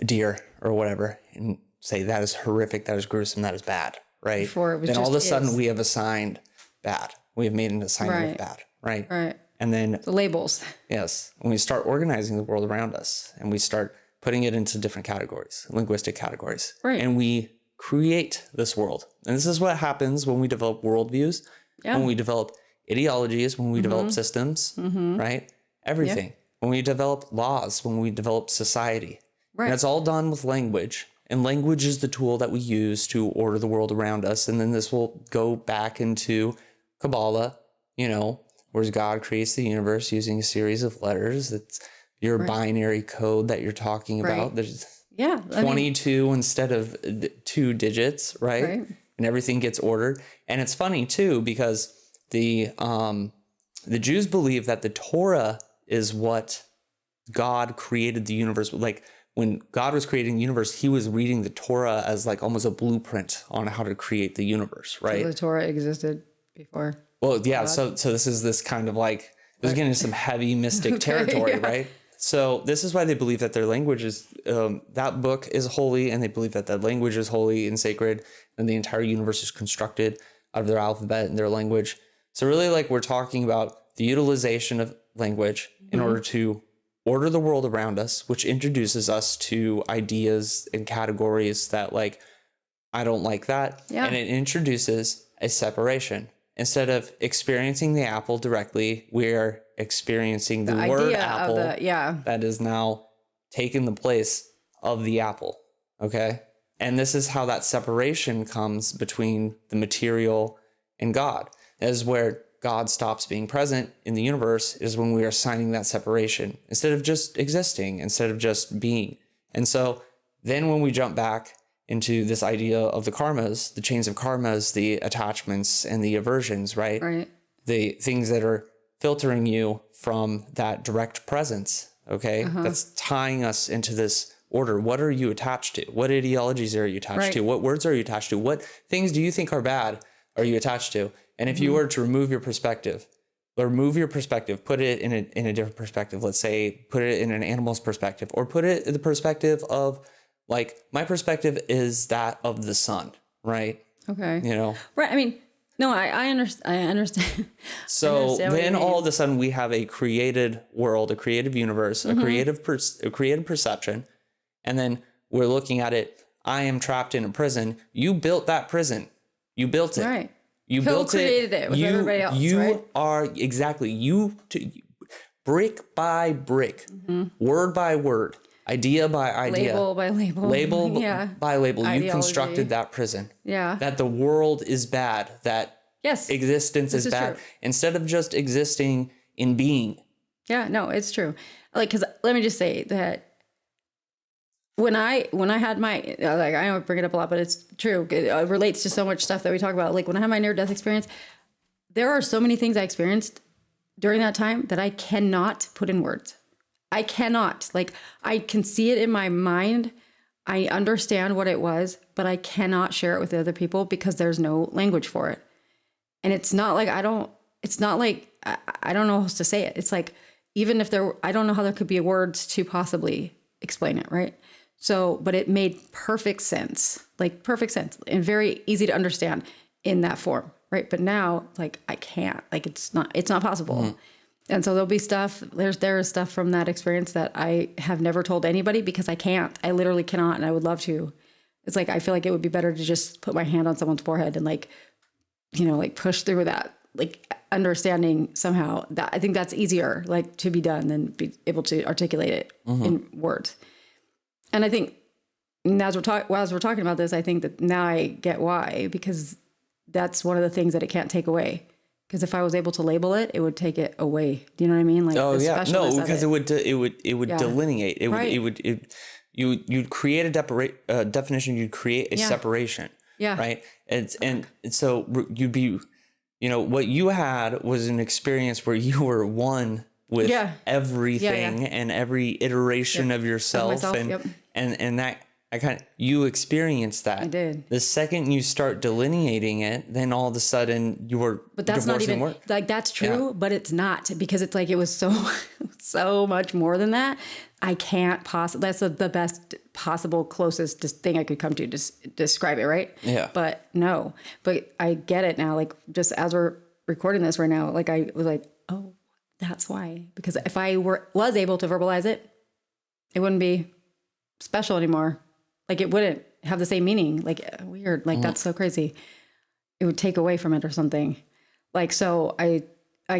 deer or whatever and say that is horrific, that is gruesome, that is bad, right? Then all of a sudden we have assigned bad. We have made an assignment of bad, right? Right. And then the labels. Yes. When we start organizing the world around us and we start putting it into different categories, linguistic categories, and we create this world. And this is what happens when we develop worldviews, when we develop ideologies, when we develop systems, right? Everything. When we develop laws, when we develop society. Right. And it's all done with language. And language is the tool that we use to order the world around us. And then this will go back into Kabbalah, where God creates the universe using a series of letters. It's your binary code that you're talking about. There's 22 instead of 2 digits, right? And everything gets ordered. And it's funny too, because the Jews believe that the Torah is what God created the universe. Like when God was creating the universe, he was reading the Torah as like almost a blueprint on how to create the universe, right? So the Torah existed before. Well, yeah. So this is this kind of like, this is getting into some heavy mystic territory, right? So this is why they believe that their language is, that book is holy, and they believe that that language is holy and sacred, and the entire universe is constructed out of their alphabet and their language. So really, like, we're talking about the utilization of language in order to order the world around us, which introduces us to ideas and categories that, like, I don't like that. Yeah. And it introduces a separation. Instead of experiencing the apple directly, we're experiencing the word apple that is now taking the place of the apple. Okay. And this is how that separation comes between the material and God. That is where God stops being present in the universe, is when we are signing that separation instead of just existing, instead of just being. And so then when we jump back into this idea of the karmas, the chains of karmas, the attachments and the aversions, right? Right. The things that are filtering you from that direct presence, okay? That's tying us into this order. What are you attached to? What ideologies are you attached to? What words are you attached to? What things do you think are bad are you attached to? And if you were to remove your perspective, put it in a different perspective. Let's say, put it in an animal's perspective, or put it in the perspective of, like, my perspective is that of the sun, right? Okay. You know? Right. I mean, no, I understand. So I understand then all of a sudden we have a created world, a creative universe, a creative perception. And then we're looking at it. I am trapped in a prison. You built that prison. You built it. Right. You built it with everybody else, you are brick by brick, word by word, idea by idea, label by label, by label. Ideology. You constructed that prison. Yeah. That the world is bad. That existence is bad. True. Instead of just existing in being. Yeah. No, it's true. Like, because let me just say that when I had my, like, I don't bring it up a lot, but it's true. It relates to so much stuff that we talk about. Like, when I had my near-death experience, there are so many things I experienced during that time that I cannot put in words. I cannot. Like, I can see it in my mind. I understand what it was, but I cannot share it with other people because there's no language for it. And it's not like I don't know how to say it. It's like, even if I don't know how there could be words to possibly explain it, right? So, but it made perfect sense, and very easy to understand in that form, right? But now, like, I can't, like, it's not possible. And so there'll be stuff, there is stuff from that experience that I have never told anybody because I literally cannot, and I would love to. It's like, I feel like it would be better to just put my hand on someone's forehead and, like, you know, like, push through that, like, understanding somehow. That I think that's easier, like, to be done than be able to articulate it in words. And I think as we're talking about this, I think that now I get why, because that's one of the things that it can't take away. Because if I was able to label it, it would take it away. Do you know what I mean? Like, because it would delineate. You'd create a definition. You'd create a separation. Yeah. Right. And so you'd be, you know, what you had was an experience where you were one with everything and every iteration of yourself, and that you experienced that. I did. The second you start delineating it, then all of a sudden you were. But that's not even like, that's true, but it's not, because it's like, it was so much more than that. I can't possibly. That's the best possible, closest thing I could come to describe it, right? Yeah. But no. But I get it now. Like, just as we're recording this right now, like, I was like, oh, that's why. Because if I was able to verbalize it, it wouldn't be special anymore. Like, it wouldn't have the same meaning. Like, weird. Like, that's so crazy. It would take away from it or something. Like, so I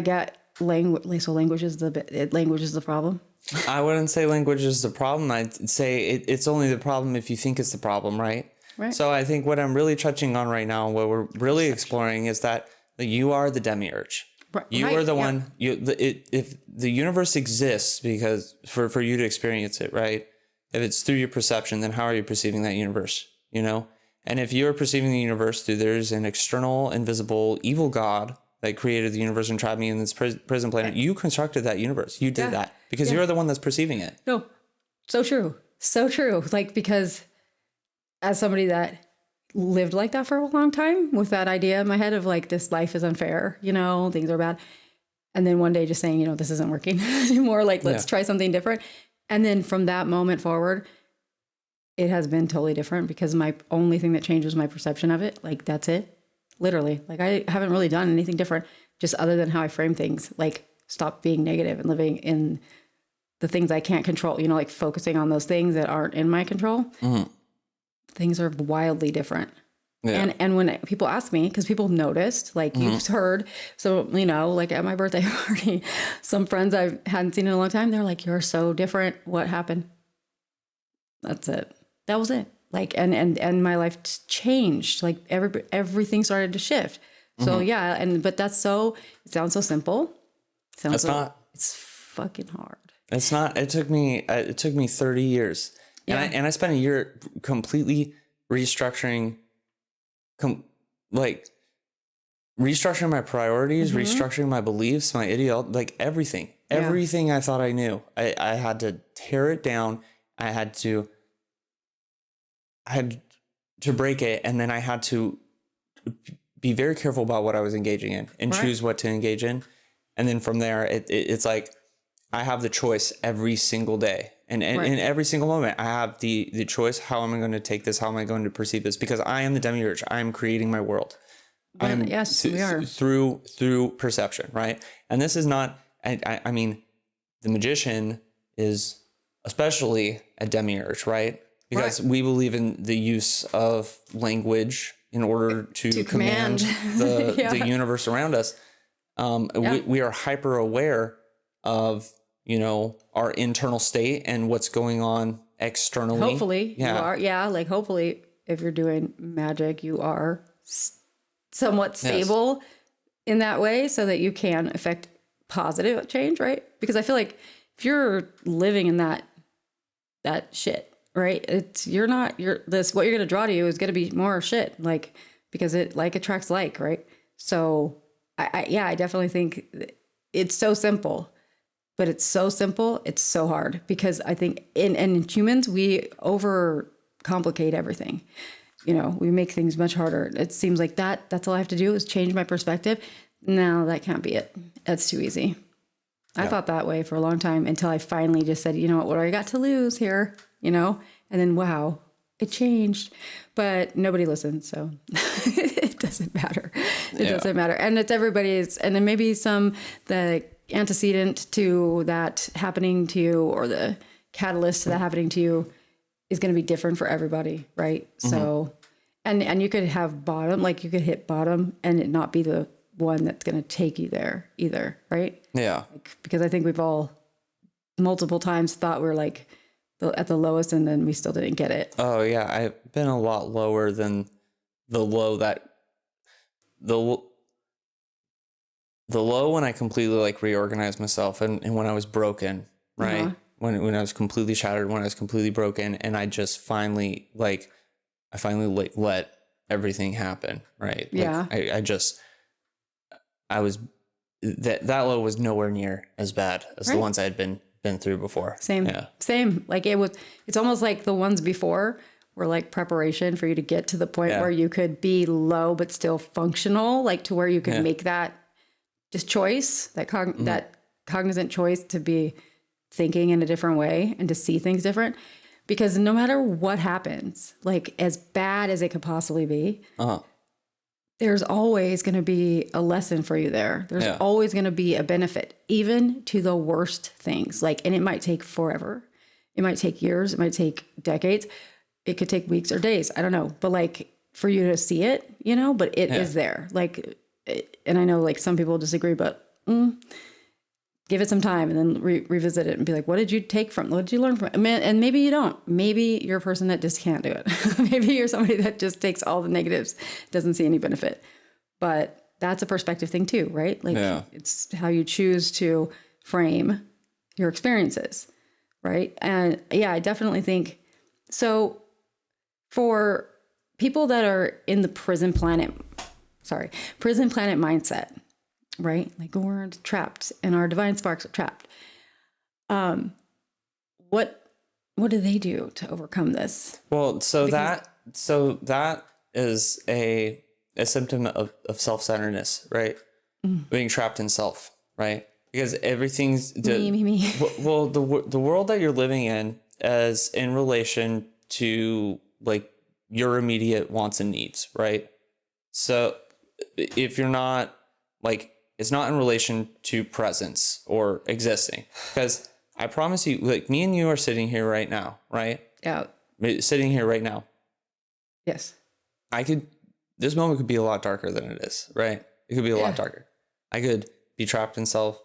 get language. So language is the problem. I wouldn't say language is the problem. I'd say it's only the problem if you think it's the problem, right? Right. So I think what I'm really touching on right now, what we're really exploring, is that you are the demiurge. You right, are the yeah. one. If the universe exists because for you to experience it, right? If it's through your perception, then how are you perceiving that universe? You know, and if you're perceiving the universe through there's an external, invisible, evil God that created the universe and trapped me in this prison planet, you constructed that universe. You did that because you're the one that's perceiving it. No, so true. So true. Like, because as somebody that lived like that for a long time with that idea in my head of like, this life is unfair, you know, things are bad. And then one day just saying, you know, this isn't working anymore. Like, let's try something different. And then from that moment forward, it has been totally different because my only thing that changed was my perception of it. Like, that's it. Literally. Like, I haven't really done anything different, just other than how I frame things. Like, stop being negative and living in the things I can't control, you know, like focusing on those things that aren't in my control. Mm-hmm. Things are wildly different. Yeah. And when people ask me, because people noticed, like you've heard, so, you know, like at my birthday party, some friends I hadn't seen in a long time, they're like, you're so different. What happened? That's it. That was it. Like, and my life changed. Like everything started to shift. So yeah. But that's so, it sounds so simple. It's fucking hard. It's not, it took me 30 years and I spent a year completely restructuring restructuring my priorities, restructuring my beliefs, my ideology, like everything I thought I knew. I had to tear it down. I had to break it. And then I had to be very careful about what I was engaging in and choose what to engage in. And then from there, it's like, I have the choice every single day. And in every single moment, I have the choice. How am I going to take this? How am I going to perceive this? Because I am the demiurge. I am creating my world. Yes, we are. Through perception, right? And this is not, I mean, the magician is especially a demiurge, right? Because we believe in the use of language in order to command the universe around us. We are hyper aware of, you know, our internal state and what's going on externally. Hopefully you are. Yeah. Like hopefully if you're doing magic, you are somewhat stable in that way so that you can affect positive change. Right. Because I feel like if you're living in that shit, right. What you're going to draw to you is going to be more shit. Like, because it like attracts like, right. So I definitely think it's so simple. But it's so simple, it's so hard because I think in humans, we overcomplicate everything. You know, we make things much harder. It seems like that's all I have to do is change my perspective. No, that can't be it. That's too easy. I thought that way for a long time until I finally just said, you know what do I got to lose here? You know, and then, wow, it changed. But nobody listens, so it doesn't matter. It doesn't matter. And it's everybody's, and then maybe the antecedent to that happening to you or the catalyst to that happening to you is going to be different for everybody, right? So, and you could have bottom, like you could hit bottom and it not be the one that's going to take you there either, right? Yeah. Because I think we've all multiple times thought we're like at the lowest and then we still didn't get it. Oh yeah. I've been a lot lower than the low when I completely like reorganized myself and when I was broken, right? When I was completely shattered, when I was completely broken, and I just finally let everything happen, right? Yeah. I was that low was nowhere near as bad as the ones I had been through before. Same. Like it's almost like the ones before were like preparation for you to get to the point where you could be low but still functional, like to where you could make that just choice, that cognizant choice to be thinking in a different way and to see things different. Because no matter what happens, like as bad as it could possibly be, there's always going to be a lesson for you there. There's always going to be a benefit, even to the worst things. Like, and it might take forever. It might take years. It might take decades. It could take weeks or days. I don't know. But like for you to see it, you know, but it is there. Like, and I know like some people disagree, but give it some time and then revisit it and be like, what did you learn from it? And maybe you don't. Maybe you're a person that just can't do it. Maybe you're somebody that just takes all the negatives, doesn't see any benefit. But that's a perspective thing too, right? Like Yeah. it's how you choose to frame your experiences, right? And yeah, I definitely think so. For people that are in the prison planet mindset, right? Like we're trapped and our divine sparks are trapped. What do they do to overcome this? Well, so that is a symptom of self-centeredness, right? Being trapped in self, right? Because everything's Me. Well, the world that you're living in is in relation to like your immediate wants and needs, right? So if you're not like, it's not in relation to presence or existing, because I promise you, like me and you are sitting here right now, right? Yeah. Sitting here right now. Yes. This moment could be a lot darker than it is, right? It could be a lot darker. I could be trapped in self,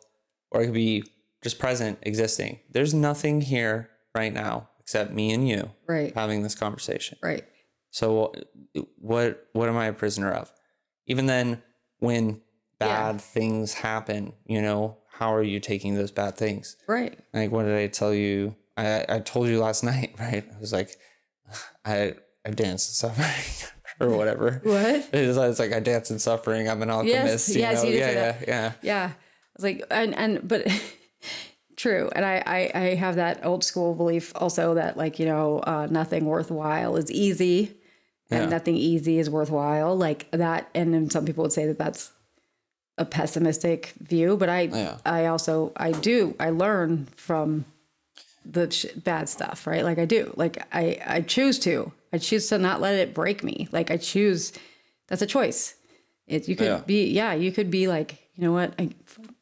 or I could be just present, existing. There's nothing here right now except me and you having this conversation. Right. So what am I a prisoner of? Even then, when bad things happen, you know, how are you taking those bad things? Right. Like, what did I tell you? I told you last night, right? I was like, I dance in suffering or whatever. What? It's like I dance in suffering. I'm an alchemist. Yes, you did say that. Yeah. Yeah. I was like, but true. And I have that old school belief also that like, you know, nothing worthwhile is easy and nothing easy is worthwhile, like that. And then some people would say that that's a pessimistic view, but I learn from the bad stuff, right? Like I do, like I choose to not let it break me. Like that's a choice. You could be like, you know what?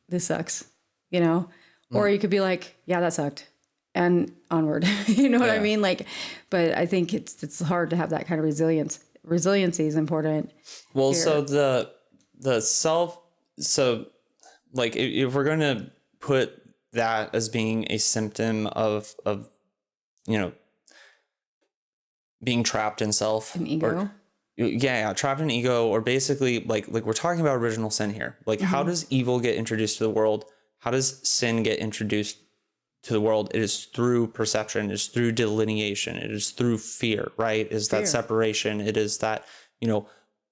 This sucks, you know, or you could be like, yeah, that sucked and onward, you know what I mean? Like, but I think it's hard to have that kind of resilience. Resiliency is important. Well, here. so the self, so like if we're going to put that as being a symptom of you know, being trapped in self, an ego, trapped in ego, or basically like we're talking about original sin here. Like, how does evil get introduced to the world? How does sin get introduced to the world? It is through perception. It is through delineation. It is through fear, right? That separation. It is that, you know,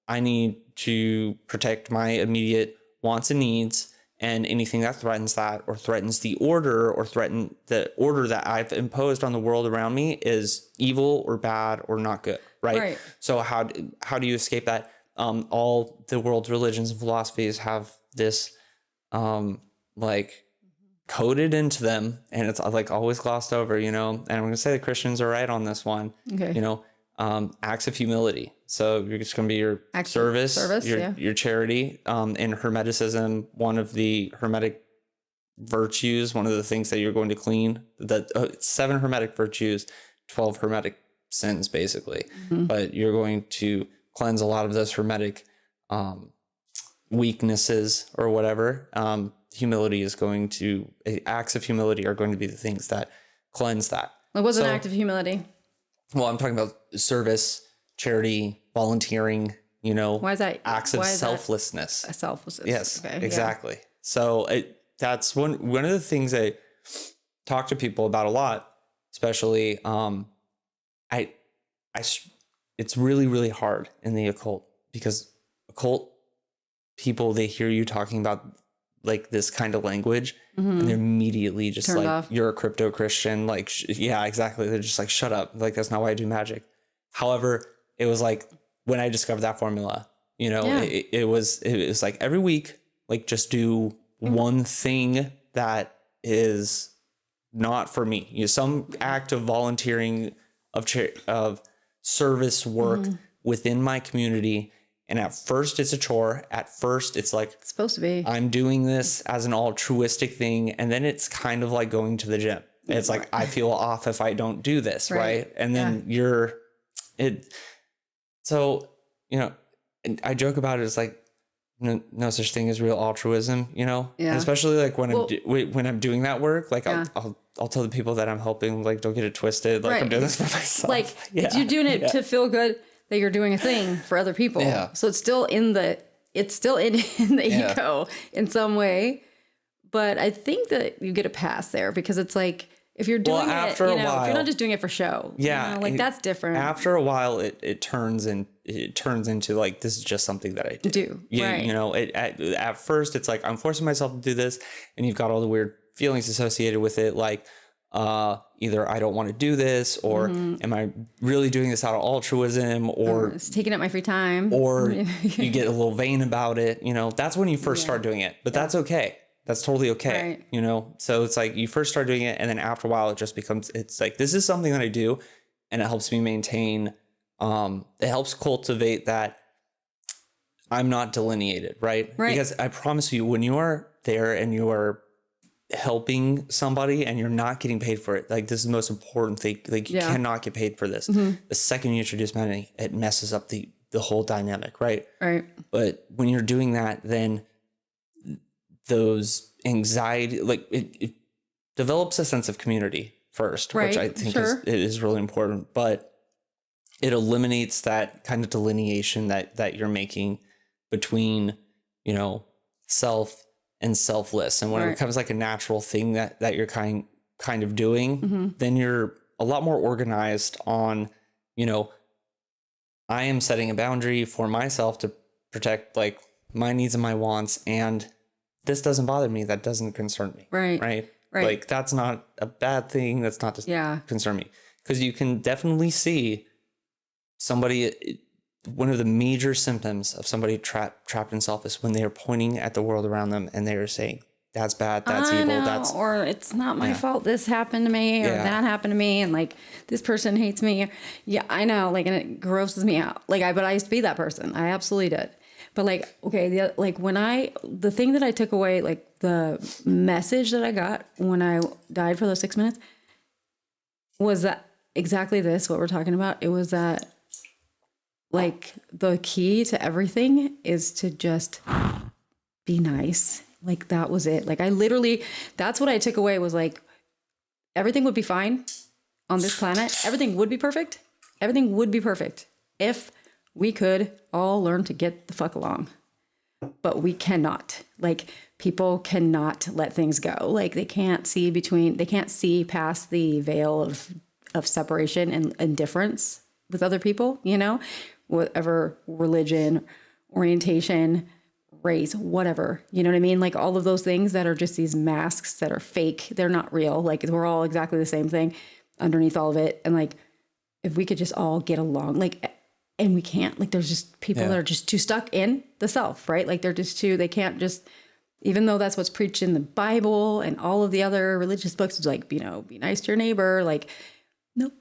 I need to protect my immediate wants and needs, and anything that threatens that, or threatens the order, or threaten the order that I've imposed on the world around me, is evil or bad or not good, right? So how do you escape that? All the world's religions and philosophies have this like coded into them, and it's like always glossed over, you know. And I'm going to say the Christians are right on this one. Okay. You know, acts of humility. So you're just going to be your service, your charity. In Hermeticism, one of the Hermetic virtues, one of the things that you're going to clean, 7 Hermetic virtues, 12 Hermetic sins, basically. But you're going to cleanse a lot of those Hermetic weaknesses or whatever. Humility is going to, acts of humility are going to be the things that cleanse that. It was an act of humility. Well, I'm talking about service, charity, volunteering, you know. Why is that? Acts of selflessness. Selflessness. Yes, okay, exactly. Yeah. So that's one of the things I talk to people about a lot, especially it's really, really hard in the occult, because occult people, they hear you talking about like this kind of language, and they're immediately just turned like off. You're a crypto Christian, like yeah, exactly. They're just like, shut up, like that's not why I do magic. However, it was like when I discovered that formula, you know, it was like every week, like just do one thing that is not for me, you know, some act of volunteering, of service work within my community. And at first it's a chore. At first it's like, it's supposed to be, I'm doing this as an altruistic thing. And then it's kind of like going to the gym. It's like, I feel off if I don't do this. Right. And then so, you know, and I joke about it. It's like, no such thing as real altruism, you know, and especially like when I'm doing that work, like I'll tell the people that I'm helping, like, don't get it twisted. Like I'm doing this for myself. Like you're doing it to feel good that you're doing a thing for other people. Yeah. So it's still in the it's still in the ego in some way. But I think that you get a pass there because it's like, if you're doing if you're not just doing it for show, like that's different. After a while, it turns into like, this is just something that I do. Right. At first it's like, I'm forcing myself to do this, and you've got all the weird feelings associated with it. Like, either I don't want to do this, or am I really doing this out of altruism, or it's taking up my free time, or you get a little vain about it. That's when you first start doing it, but that's okay. That's totally okay. Right. So it's like you first start doing it, and then after a while it just becomes, it's like, this is something that I do, and it helps me maintain, it helps cultivate that I'm not delineated, right? Because I promise you, when you are there and you are helping somebody and you're not getting paid for it, like, this is the most important thing. Like, you cannot get paid for this. The second you introduce money, it messes up the whole dynamic, right? But when you're doing that, then those anxiety, like, it develops a sense of community first, which I think is really important, but it eliminates that kind of delineation that you're making between, self and selfless. And when it becomes like a natural thing that you're kind of doing, then you're a lot more organized on, I am setting a boundary for myself to protect like my needs and my wants, and this doesn't bother me. That doesn't concern me. Right. Like, that's not a bad thing. That's not to concern me. Because you can definitely see somebody, one of the major symptoms of somebody trapped in self is when they are pointing at the world around them and they are saying, that's bad, that's evil, or it's not my fault, this happened to me, or that happened to me, and like, this person hates me. Yeah, I know, like, and it grosses me out. Like, but I used to be that person. I absolutely did. But like, okay, the thing that I took away, like the message that I got when I died for those 6 minutes, was that exactly this, what we're talking about. It was that, like, the key to everything is to just be nice. Like, that was it. Like, that's what I took away, was like, everything would be fine on this planet. Everything would be perfect. Everything would be perfect if we could all learn to get the fuck along. But we cannot. Like, people cannot let things go. Like, they can't see past the veil of separation and difference with other people, whatever religion, orientation, race, whatever, you know what I mean? Like, all of those things that are just these masks that are fake, they're not real. Like, we're all exactly the same thing underneath all of it. And like, if we could just all get along, like, and we can't, like, there's just people that are just too stuck in the self, right? Like, they can't just, even though that's what's preached in the Bible and all of the other religious books, it's like, be nice to your neighbor. Like, nope,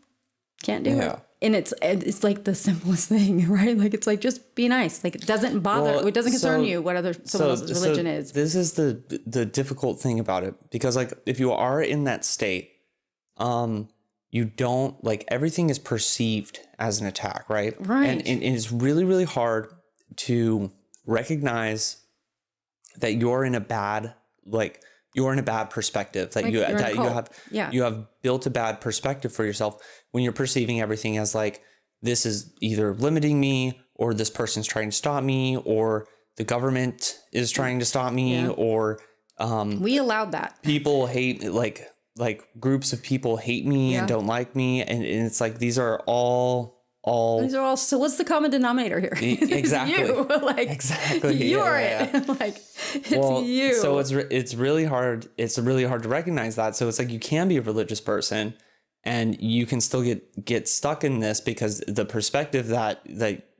can't do it. And it's like the simplest thing, right? Like, it's like, just be nice. Like, it doesn't bother, it doesn't concern you what someone else's religion is. This is the difficult thing about it, because like, if you are in that state, you don't, like, everything is perceived as an attack, right? And it's really, really hard to recognize that you're in a bad perspective, that you have built a bad perspective for yourself when you're perceiving everything as like, this is either limiting me, or this person's trying to stop me, or the government is trying to stop me, or we allowed that. People hate, like groups of people hate me and don't like me, and it's like, these are all so what's the common denominator here? Exactly. You. Like, exactly. You are it. Like, it's you. So it's really hard to recognize that. So it's like, you can be a religious person and you can still get stuck in this, because the perspective that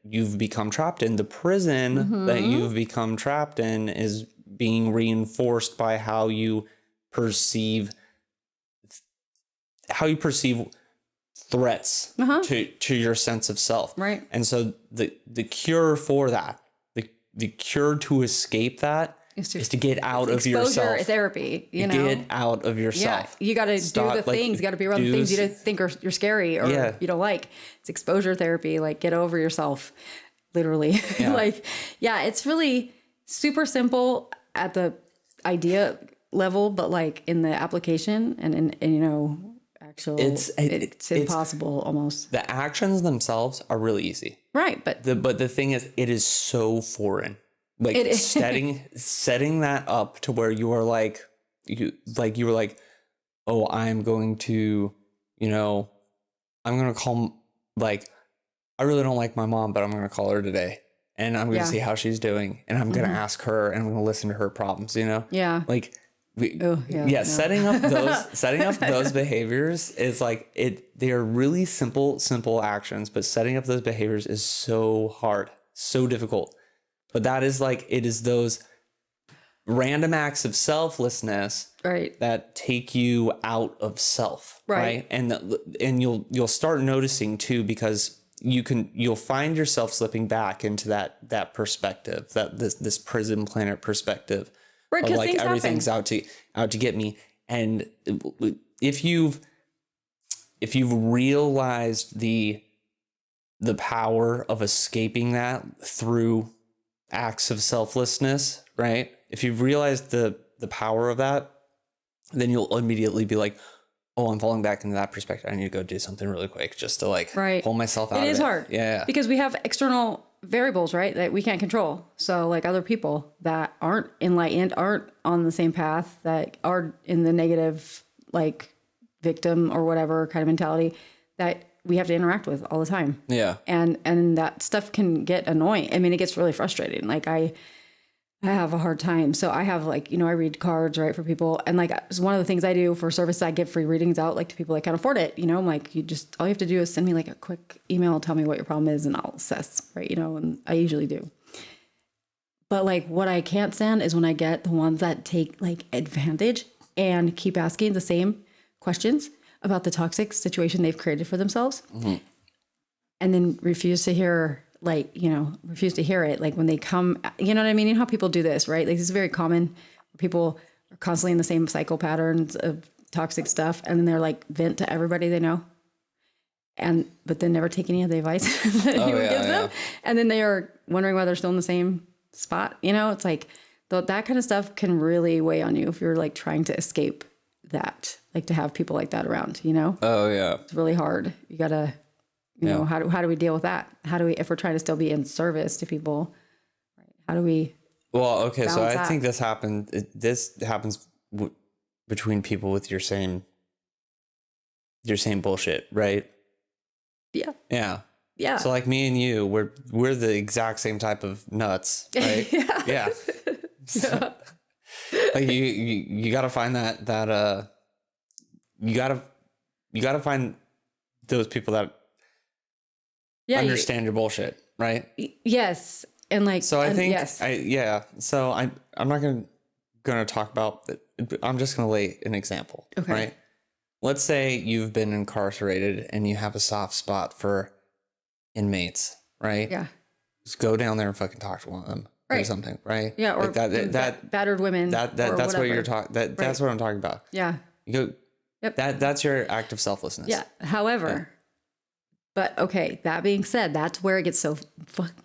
you've become trapped in, the prison that you've become trapped in, is being reinforced by how you perceive threats to your sense of self. Right. And so the cure for that, the cure to escape that is to get out of yourself. Exposure therapy, Get out of yourself. Yeah, you got to do the things. You got to be around the things you think you're scary or you don't like. It's exposure therapy. Like, get over yourself, literally. Yeah. It's really super simple at the idea level, but like in the application and it's impossible almost. The actions themselves are really easy. Right. But the thing is, it is so foreign. like setting that up to where you are like, you were like, oh, I'm going to, I'm going to call, like, I really don't like my mom, but I'm going to call her today and I'm going to see how she's doing. And I'm going to ask her and I'm going to listen to her problems, Yeah. like, no. setting up those behaviors is like they are really simple actions, but setting up those behaviors is so hard, so difficult. But that is like, it is those random acts of selflessness, right, that take you out of self, right? And you'll start noticing too, because you'll find yourself slipping back into that perspective, that this prison planet perspective, right? Of like everything's out to get me. And if you've realized the power of escaping that through acts of selflessness, right? If you've realized the power of that, then you'll immediately be like, oh, I'm falling back into that perspective. I need to go do something really quick just to like pull myself out of it. It is hard. Yeah. Because we have external variables, right, that we can't control. So like other people that aren't enlightened, aren't on the same path, that are in the negative, like victim or whatever kind of mentality that we have to interact with all the time. Yeah. And that stuff can get annoying. I mean, it gets really frustrating. Like I have a hard time. So I have like, I read cards, right, for people. And like, it's one of the things I do for service. I give free readings out like to people that can't afford it. I'm like, all you have to do is send me like a quick email, tell me what your problem is and I'll assess, right? And I usually do. But like what I can't stand is when I get the ones that take like advantage and keep asking the same questions about the toxic situation they've created for themselves, and then refuse to hear it. Like when they come, you know what I mean? You know how people do this, right? Like this is very common. People are constantly in the same cycle patterns of toxic stuff. And then they're like vent to everybody they know. But then never take any of the advice that anyone gives them. And then they are wondering why they're still in the same spot. It's like that kind of stuff can really weigh on you if you're like trying to escape that, like to have people like that around, Oh yeah. It's really hard. You gotta, how do we deal with that? How do we, if we're trying to still be in service to people, right? How do we? Well, okay. So I think this happens between people with your same bullshit, right? Yeah. Yeah. Yeah. So like me and you, we're the exact same type of nuts, right? Yeah. So, like you got to find that you got to find those people that understand your bullshit, right? Yes. And like, so I think, yes. So I'm not going to talk about that. I'm just going to lay an example, right? Let's say you've been incarcerated and you have a soft spot for inmates, right? Yeah. Just go down there and fucking talk to one of them or something, right? Yeah. Or like that battered women. That's what you're talking. That's what I'm talking about. Yeah. You go. Yep. That's your act of selflessness. Yeah. However, but okay, that being said, that's where it gets so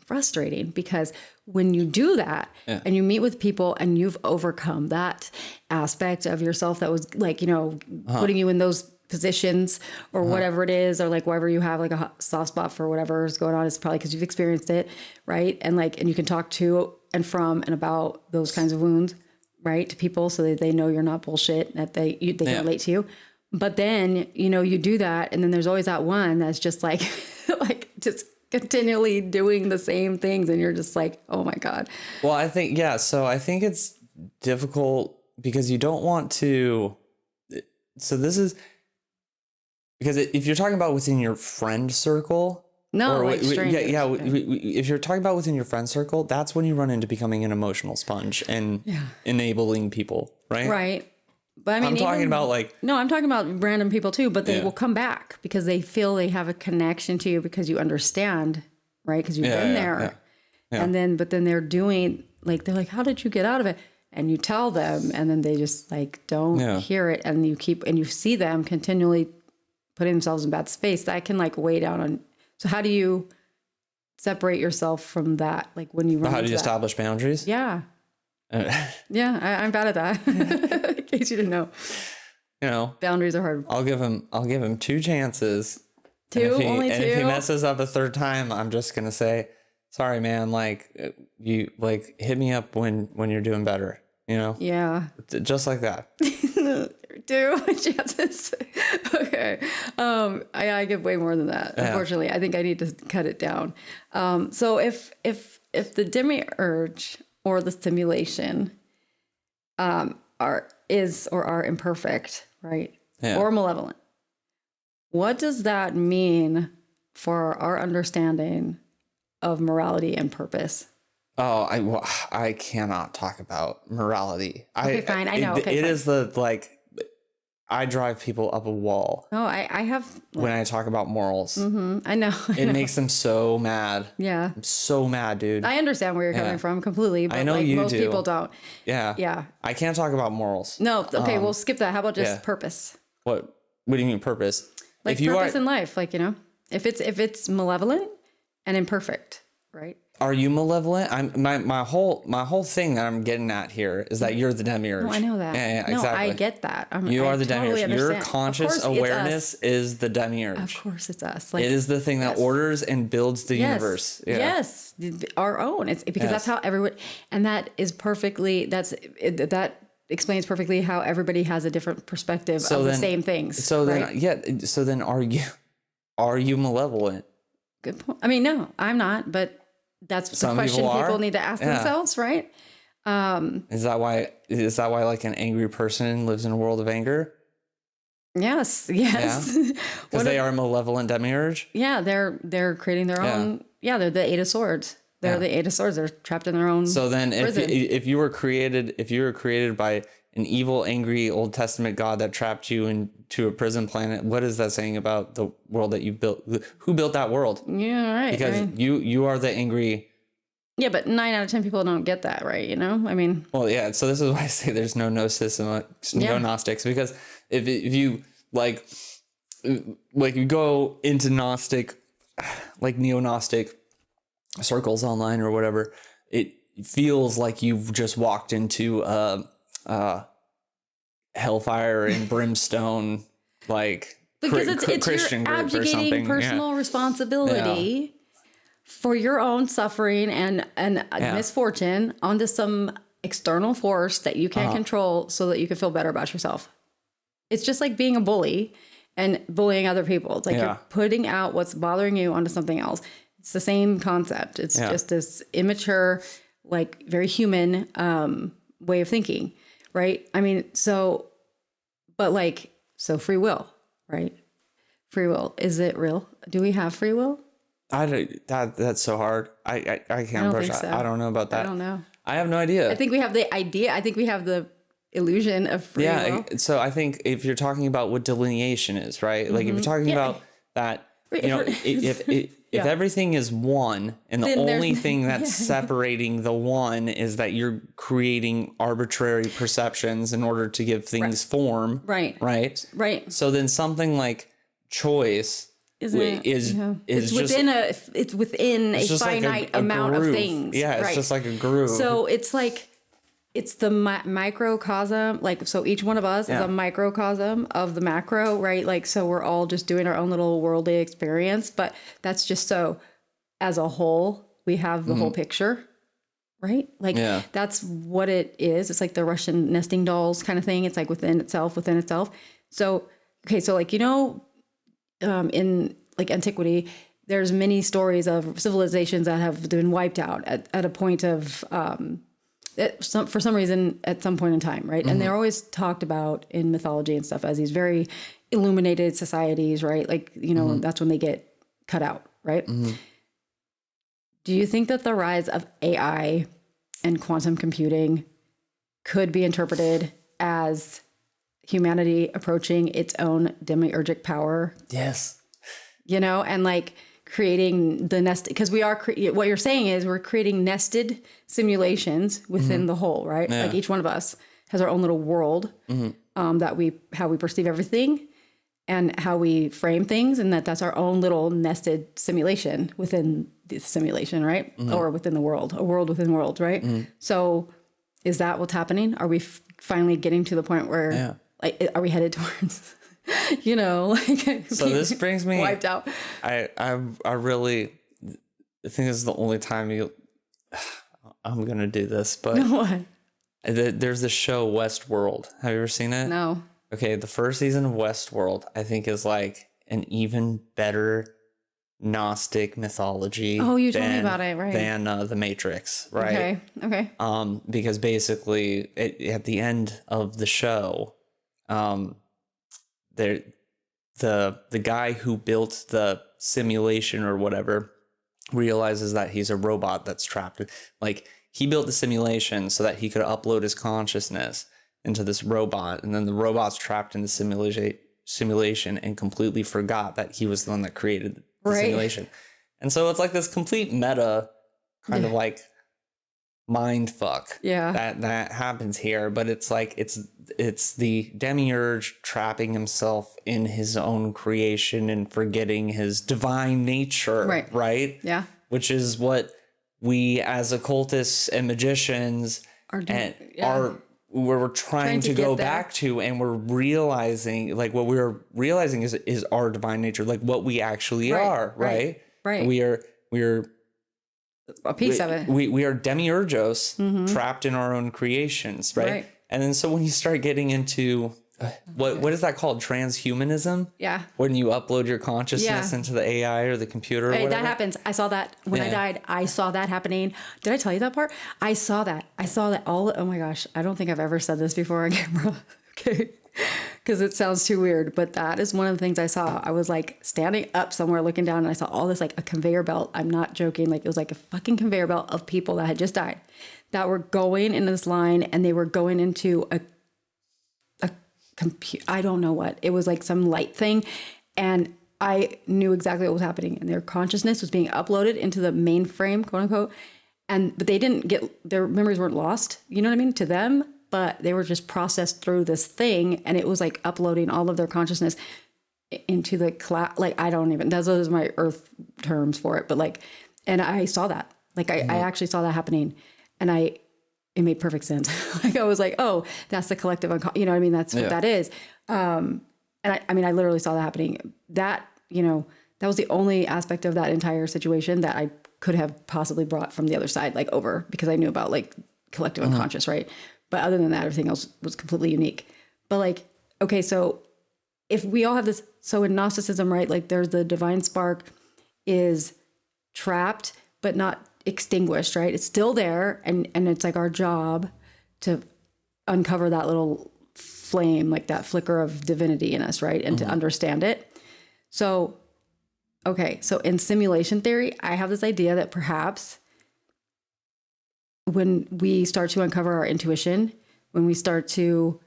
frustrating, because when you do that and you meet with people and you've overcome that aspect of yourself that was like, putting you in those positions or whatever it is, or like wherever you have like a soft spot for whatever is going on, it's probably because you've experienced it, right? And you can talk to and from and about those kinds of wounds, right, to people so that they know you're not bullshit, that they can relate to you. But then, you do that. And then there's always that one that's just like, just continually doing the same things. And you're just like, oh my God. Well, I think, so I think it's difficult because you don't want to. So this is because if you're talking about within your friend circle. No, like strangers. If you're talking about within your friend circle, that's when you run into becoming an emotional sponge and enabling people, right? Right. But I mean, I'm talking about random people too, but they will come back because they feel they have a connection to you because you understand, right? Because you've been there. Yeah. But then they're doing they're like, how did you get out of it? And you tell them, and then they just don't hear it. And you see them continually putting themselves in bad space. That can weigh down on. So how do you separate yourself from that? Like when you run how do you establish boundaries? Yeah. I'm bad at that. In case you didn't know. Boundaries are hard. I'll give him 2 chances. Only 2? And if he messes up a third time, I'm just gonna say, sorry, man. Like you like hit me up when you're doing better, you know? Yeah. Just like that. Do chances. Okay. I give way more than that. Yeah. Unfortunately, I think I need to cut it down. So if the demiurge or the simulation are imperfect, right? Yeah. Or malevolent, what does that mean for our understanding of morality and purpose? Oh, I cannot talk about morality. Okay, fine. I know. Okay, it fine. is the like I drive people up a wall Oh, I have. when I talk about morals. I know. It makes them so mad. Yeah. I'm so mad, dude. I understand where you're coming from completely, but I know like you most do. people don't. Yeah. Yeah. I can't talk about morals. No. Okay. We'll skip that. How about just purpose? What do you mean purpose? Like if you purpose in life, like, you know, if it's malevolent and imperfect, right? Are you malevolent? My whole thing that I'm getting at here is that you're the demiurge. No, I know that. Yeah, no, exactly. I get that. You are the totally demiurge. Your understand. conscious awareness is the demiurge. Of course it's us. Like, It is the thing that orders and builds the universe. Yeah. Yes, our own. It's because that's how everyone, and that is perfectly. That explains perfectly how everybody has a different perspective of the same things. So right? then, So then, are you malevolent? Good point. I mean, no, I'm not, but that's Some the question people people need to ask themselves, right? Is that why like an angry person lives in a world of anger? Yes. Yeah. Because they are malevolent demiurge. Yeah, they're creating their own. Yeah, they're the Eight of Swords. They're the Eight of Swords. They're trapped in their own. So then, prison. if you were created by an evil, angry Old Testament God that trapped you into a prison planet, what is that saying about the world that you built? Who built that world? Yeah, right. Because you are the angry. Yeah, but 9 out of 10 people don't get that, right? You know, I mean. Well, yeah. So this is why I say there's no gnosis and no Gnostics, because if you like you go into Gnostic, like neo-Gnostic circles online or whatever, it feels like you've just walked into hellfire and brimstone, like because it's Christian you're group or something. abdicating personal responsibility for your own suffering and misfortune onto some external force that you can't control, so that you can feel better about yourself. It's just like being a bully and bullying other people. It's like you're putting out what's bothering you onto something else. It's the same concept. It's just this immature, like very human way of thinking, right? I mean, so free will, right? Free will, is it real? Do we have free will? That's so hard. I can't brush that. I don't know about that. I don't know. I have no idea. I think we have the idea. I think we have the illusion of free will. So I think if you're talking about what delineation is, right? Like if you're talking about that, you know, if everything is one and the only thing that's separating the one is that you're creating arbitrary perceptions in order to give things form. Right. So then something like choice it's within a finite amount of things. Yeah, it's just like a groove. So it's like it's the microcosm. Like, so each one of us is a microcosm of the macro, right? Like, so we're all just doing our own little worldly experience, but that's just so as a whole, we have the whole picture, right? Like that's what it is. It's like the Russian nesting dolls kind of thing. It's like within itself. So, okay. So like, you know, in like antiquity, there's many stories of civilizations that have been wiped out at a point of, for some reason at some point in time, right? And they're always talked about in mythology and stuff as these very illuminated societies, right? Like, you know, that's when they get cut out, right? Do you think that the rise of AI and quantum computing could be interpreted as humanity approaching its own demiurgic power? Yes. You know, and like creating the nest, because we are, what you're saying is we're creating nested simulations within the whole, right? Yeah. Like each one of us has our own little world, how we perceive everything and how we frame things. And that's our own little nested simulation within the simulation, right? Or within the world, a world within world, right? So is that what's happening? Are we finally getting to the point where like, are we headed towards, you know, like so this brings me wiped out? I really, I think this is the only time I'm gonna do this, but What? there's this show Westworld. Have you ever seen it? No. Okay, the first season of Westworld, I think, is like an even better Gnostic mythology. Oh, you told me about it, right? Than the Matrix, right? Okay. Because basically, at the end of the show, the guy who built the simulation or whatever realizes that he's a robot that's trapped. Like, he built the simulation so that he could upload his consciousness into this robot, and then the robot's trapped in the simulation and completely forgot that he was the one that created the simulation. And so it's like this complete meta kind of like mind fuck that happens here. But it's like it's the demiurge trapping himself in his own creation and forgetting his divine nature, right? Yeah. Which is what we as occultists and magicians we're trying to go back to, and we're realizing, like, what we're realizing is our divine nature, like what we actually are, right? We are a piece of it. We are demiurgos trapped in our own creations, right? And then so when you start getting into what is that called? Transhumanism? Yeah. When you upload your consciousness into the AI or the computer or whatever. That happens. I saw that when I died. I saw that happening. Did I tell you that part? I saw that all. Oh my gosh. I don't think I've ever said this before on camera. Okay. Because it sounds too weird. But that is one of the things I saw. I was like standing up somewhere looking down, and I saw all this, like a conveyor belt. I'm not joking. Like, it was like a fucking conveyor belt of people that had just died that were going into this line, and they were going into a I don't know what. It was like some light thing. And I knew exactly what was happening. And their consciousness was being uploaded into the mainframe, quote unquote. But they didn't their memories weren't lost, you know what I mean, to them, but they were just processed through this thing. And it was like uploading all of their consciousness into the cloud. Like, I don't even, those are my earth terms for it. But like, and I saw that, like, I actually saw that happening. And it made perfect sense. Like, I was like, oh, that's the collective you know what I mean? That's what that is. And I mean, I literally saw that happening. That, you know, that was the only aspect of that entire situation that I could have possibly brought from the other side, like, over, because I knew about, like, collective unconscious, right? But other than that, everything else was completely unique. But like, okay, so if we all have this, so in Gnosticism, right, like, there's the divine spark is trapped, but not extinguished, right? It's still there, and it's like our job to uncover that little flame, like that flicker of divinity in us, right? And to understand it. So, okay, so in simulation theory, I have this idea that perhaps when we start to uncover our intuition, when we start to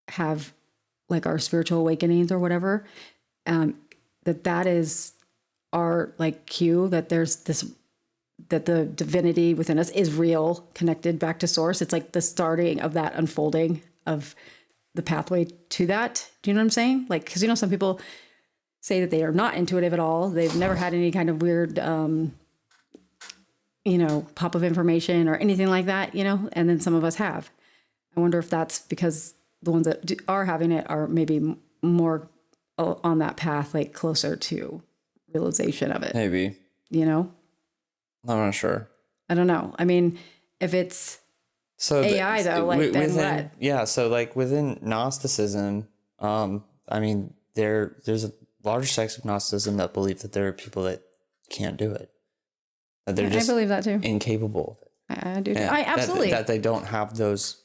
have like our spiritual awakenings or whatever, that is our like cue that there's this, that the divinity within us is real, connected back to source. It's like the starting of that unfolding of the pathway to that. Do you know what I'm saying? Like, because, you know, some people say that they are not intuitive at all. They've never had any kind of weird, you know, pop of information or anything like that, you know, and then some of us have. I wonder if that's because the ones that are having it are maybe more on that path, like closer to realization of it. Maybe. You know? I'm not sure. I don't know. I mean, if it's AI though, like, then what? Yeah, so like within Gnosticism, I mean, there's a large section of Gnosticism that believe that there are people that can't do it. That they're just I believe that too. Incapable of it. I do. I absolutely. That they don't have those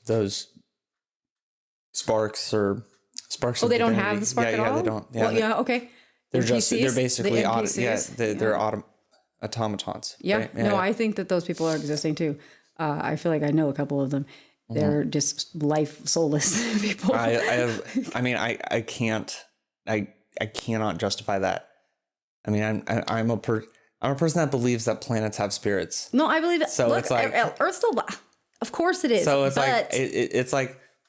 sparks or sparks. Oh, they don't have the spark at all? Yeah, they don't. Yeah, well, yeah, okay. They're basically they're automatons. Yeah. Right? No, I think that those people are existing too. I feel like I know a couple of them. They're just life soulless people. I cannot justify that. I mean, I'm a person that believes that planets have spirits. No, I believe that. So look, it's like Earth's still, of course it is. So it's like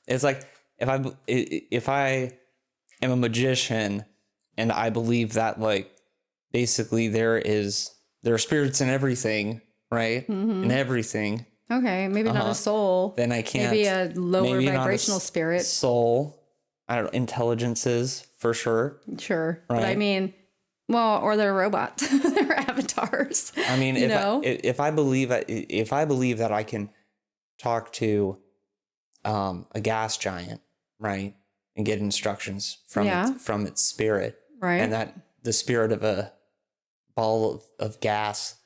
it's like if I am a magician and I believe that, like, basically there are spirits in everything, right? In everything. Okay, maybe not a soul. Then I can't. Maybe a lower vibrational spirit. Soul. I don't know. Intelligences for sure. Sure, right? But I mean, Well, or they're robots. They're avatars. I mean, if I believe that I can talk to a gas giant, right, and get instructions from its spirit, right, and that the spirit of a ball of gas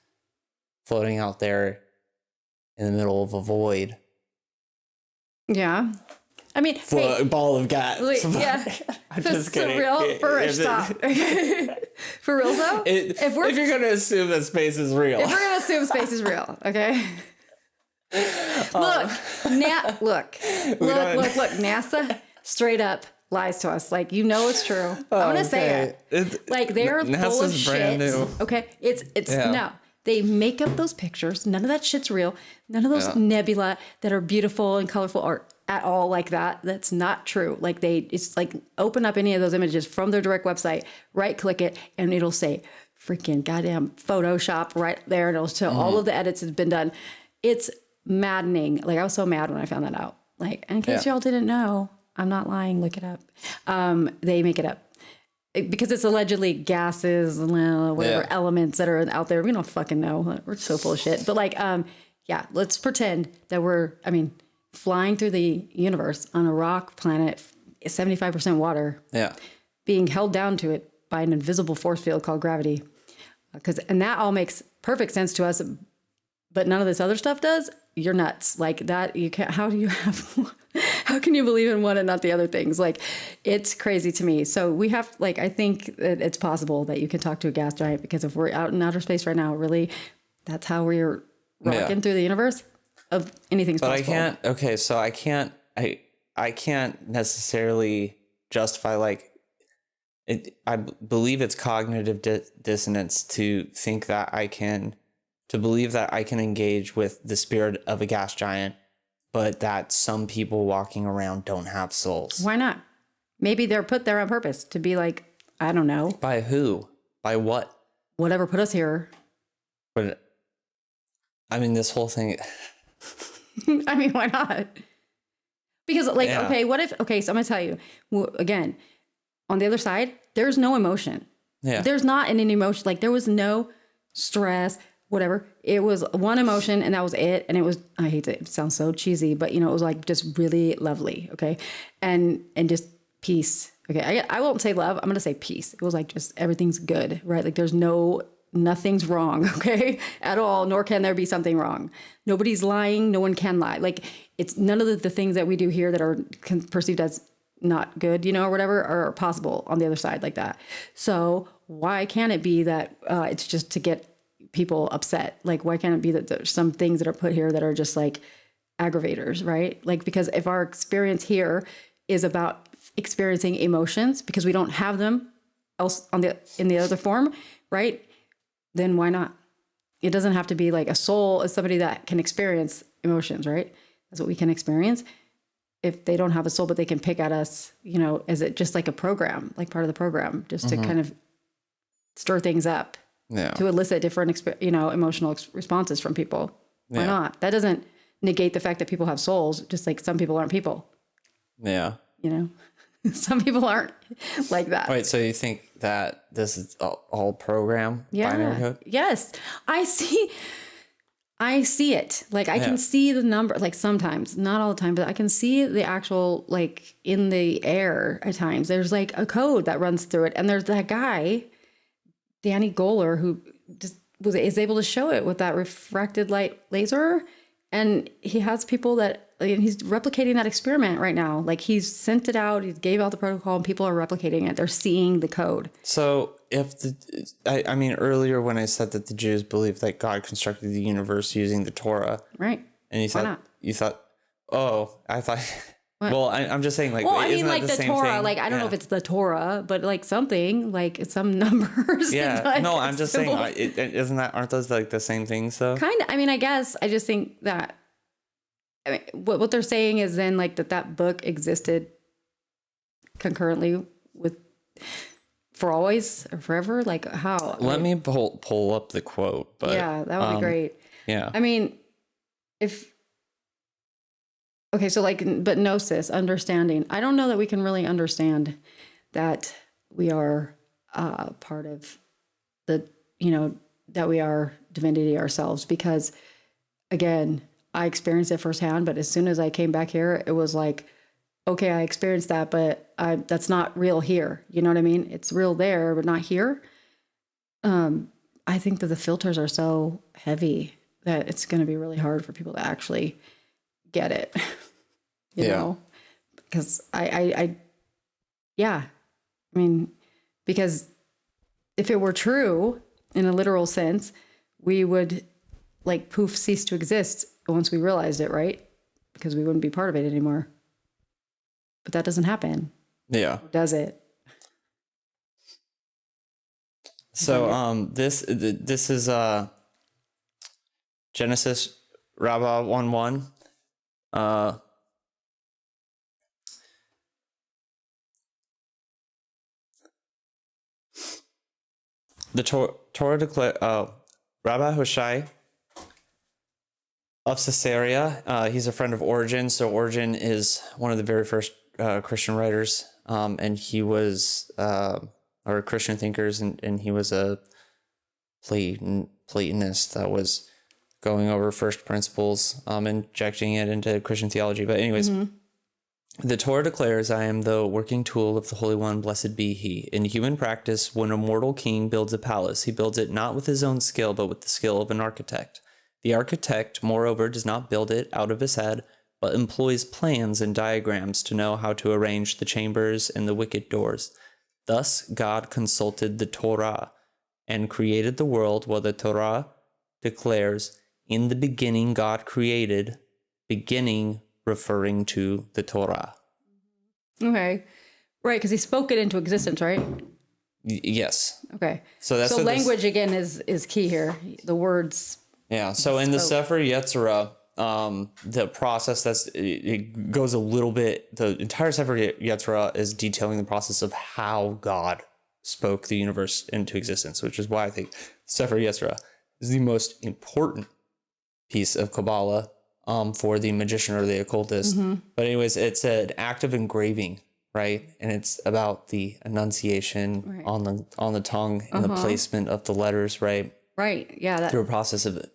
floating out there in the middle of a void. Yeah. I mean, a ball of gas. Yeah. I'm just kidding. Stop. For real though? If you're going to assume that space is real. If we're going to assume space is real, okay? Look. NASA straight up lies to us. Like, it's true. I'm going to say it. Like, they're full of shit. New. Okay? It's no. They make up those pictures. None of that shit's real. None of those nebula that are beautiful and colorful are at all like that. That's not true. Like it's like open up any of those images from their direct website, right click it, and it'll say freaking goddamn Photoshop right there. And it'll show all of the edits has been done. It's maddening. Like, I was so mad when I found that out. Like, in case y'all didn't know, I'm not lying. Look it up. They make it up. Because it's allegedly gases, whatever elements that are out there. We don't fucking know. We're so full of shit. But like, let's pretend that we're, flying through the universe on a rock planet, 75% water, being held down to it by an invisible force field called gravity. And that all makes perfect sense to us, but none of this other stuff does. You're nuts. Like that, you can't, how can you believe in one and not the other things? Like, it's crazy to me. So we have, I think that it's possible that you can talk to a gas giant, because if we're out in outer space right now, really, that's how we're rocking through the universe. Of anything's possible. But I can't necessarily justify I believe it's cognitive dissonance to believe that I can engage with the spirit of a gas giant, but that some people walking around don't have souls. Why not? Maybe they're put there on purpose to be like, I don't know. By who? By what? Whatever put us here. But this whole thing. Why not? Because so I'm gonna tell you again, on the other side, there's no emotion. Yeah. There's not any emotion. Like, there was no stress, whatever. It was one emotion and that was it. And it was, I hate it. It sounds so cheesy, but it was like just really lovely. Okay. And just peace. Okay. I won't say love. I'm going to say peace. It was like just everything's good, right? Like, there's nothing's wrong, okay, at all, nor can there be something wrong. Nobody's lying. No one can lie. Like, it's none of the things that we do here that are perceived as not good, or whatever, are possible on the other side like that. So why can't it be that it's just to get people upset? Like, why can't it be that there's some things that are put here that are just like aggravators, right? Like, because if our experience here is about experiencing emotions because we don't have them else in the other form, right? Then why not? It doesn't have to be like a soul is somebody that can experience emotions, right? That's what we can experience. If they don't have a soul, but they can pick at us, is it just like a program, like part of the program, just to kind of stir things up, to elicit different, emotional responses from people? Why not? That doesn't negate the fact that people have souls, just like some people aren't people. Yeah. Some people aren't like that. Wait, so you think that this is all program? Binary code? Yes. I see it. Like, I can see the number, like, sometimes, not all the time, but I can see the actual, like, in the air at times. There's like a code that runs through it. And there's that guy, Danny Goller, who just is able to show it with that refracted light laser. And he has people that, he's replicating that experiment right now. Like, he's sent it out, he gave out the protocol, and people are replicating it. They're seeing the code. So earlier when I said that the Jews believed that God constructed the universe using the Torah. Right. And I thought, what? Well, I'm just saying, like, isn't like the Torah, thing? Like, I don't know if it's the Torah, but like something, like some numbers. Yeah. Like, no, I'm just saying, aren't those like the same things though? Kind of. I guess I just think that, what they're saying is then like that book existed concurrently with for always or forever. Like, how? Let me pull up the quote. But yeah, that would be great. Yeah. So but gnosis, understanding. I don't know that we can really understand that we are part of that we are divinity ourselves, because again, I experienced it firsthand, but as soon as I came back here, it was like, okay, I experienced that, but that's not real here. You know what I mean? It's real there, but not here. I think that the filters are so heavy that it's going to be really hard for people to actually get it, you know, because I mean, because if it were true in a literal sense, we would like poof cease to exist once we realized it, right? Because we wouldn't be part of it anymore. But that doesn't happen. Yeah. Or does it? So this is Genesis Rabbah 1:1. The Torah declares, Rabbi Hoshai of Caesarea. He's a friend of Origen. So Origen is one of the very first Christian writers, and he was or Christian thinkers, and he was a Platonist that was going over first principles, injecting it into Christian theology. But anyways, the Torah declares, I am the working tool of the Holy One, blessed be he. In human practice, when a mortal king builds a palace, he builds it not with his own skill, but with the skill of an architect. The architect, moreover, does not build it out of his head, but employs plans and diagrams to know how to arrange the chambers and the wicket doors. Thus, God consulted the Torah and created the world, while the Torah declares, in the beginning God created, beginning referring to the Torah. Okay. Right, because he spoke it into existence, right? Yes. Okay. So that's language again is key here. The words. Yeah. So in the Sefer Yetzirah, the process it goes a little bit. The entire Sefer Yetzirah is detailing the process of how God spoke the universe into existence, which is why I think Sefer Yetzirah is the most important piece of Kabbalah for the magician or the occultist. But anyways, it's an act of engraving, right? And it's about the enunciation on the tongue and the placement of the letters, right? Right. Yeah. Through a process of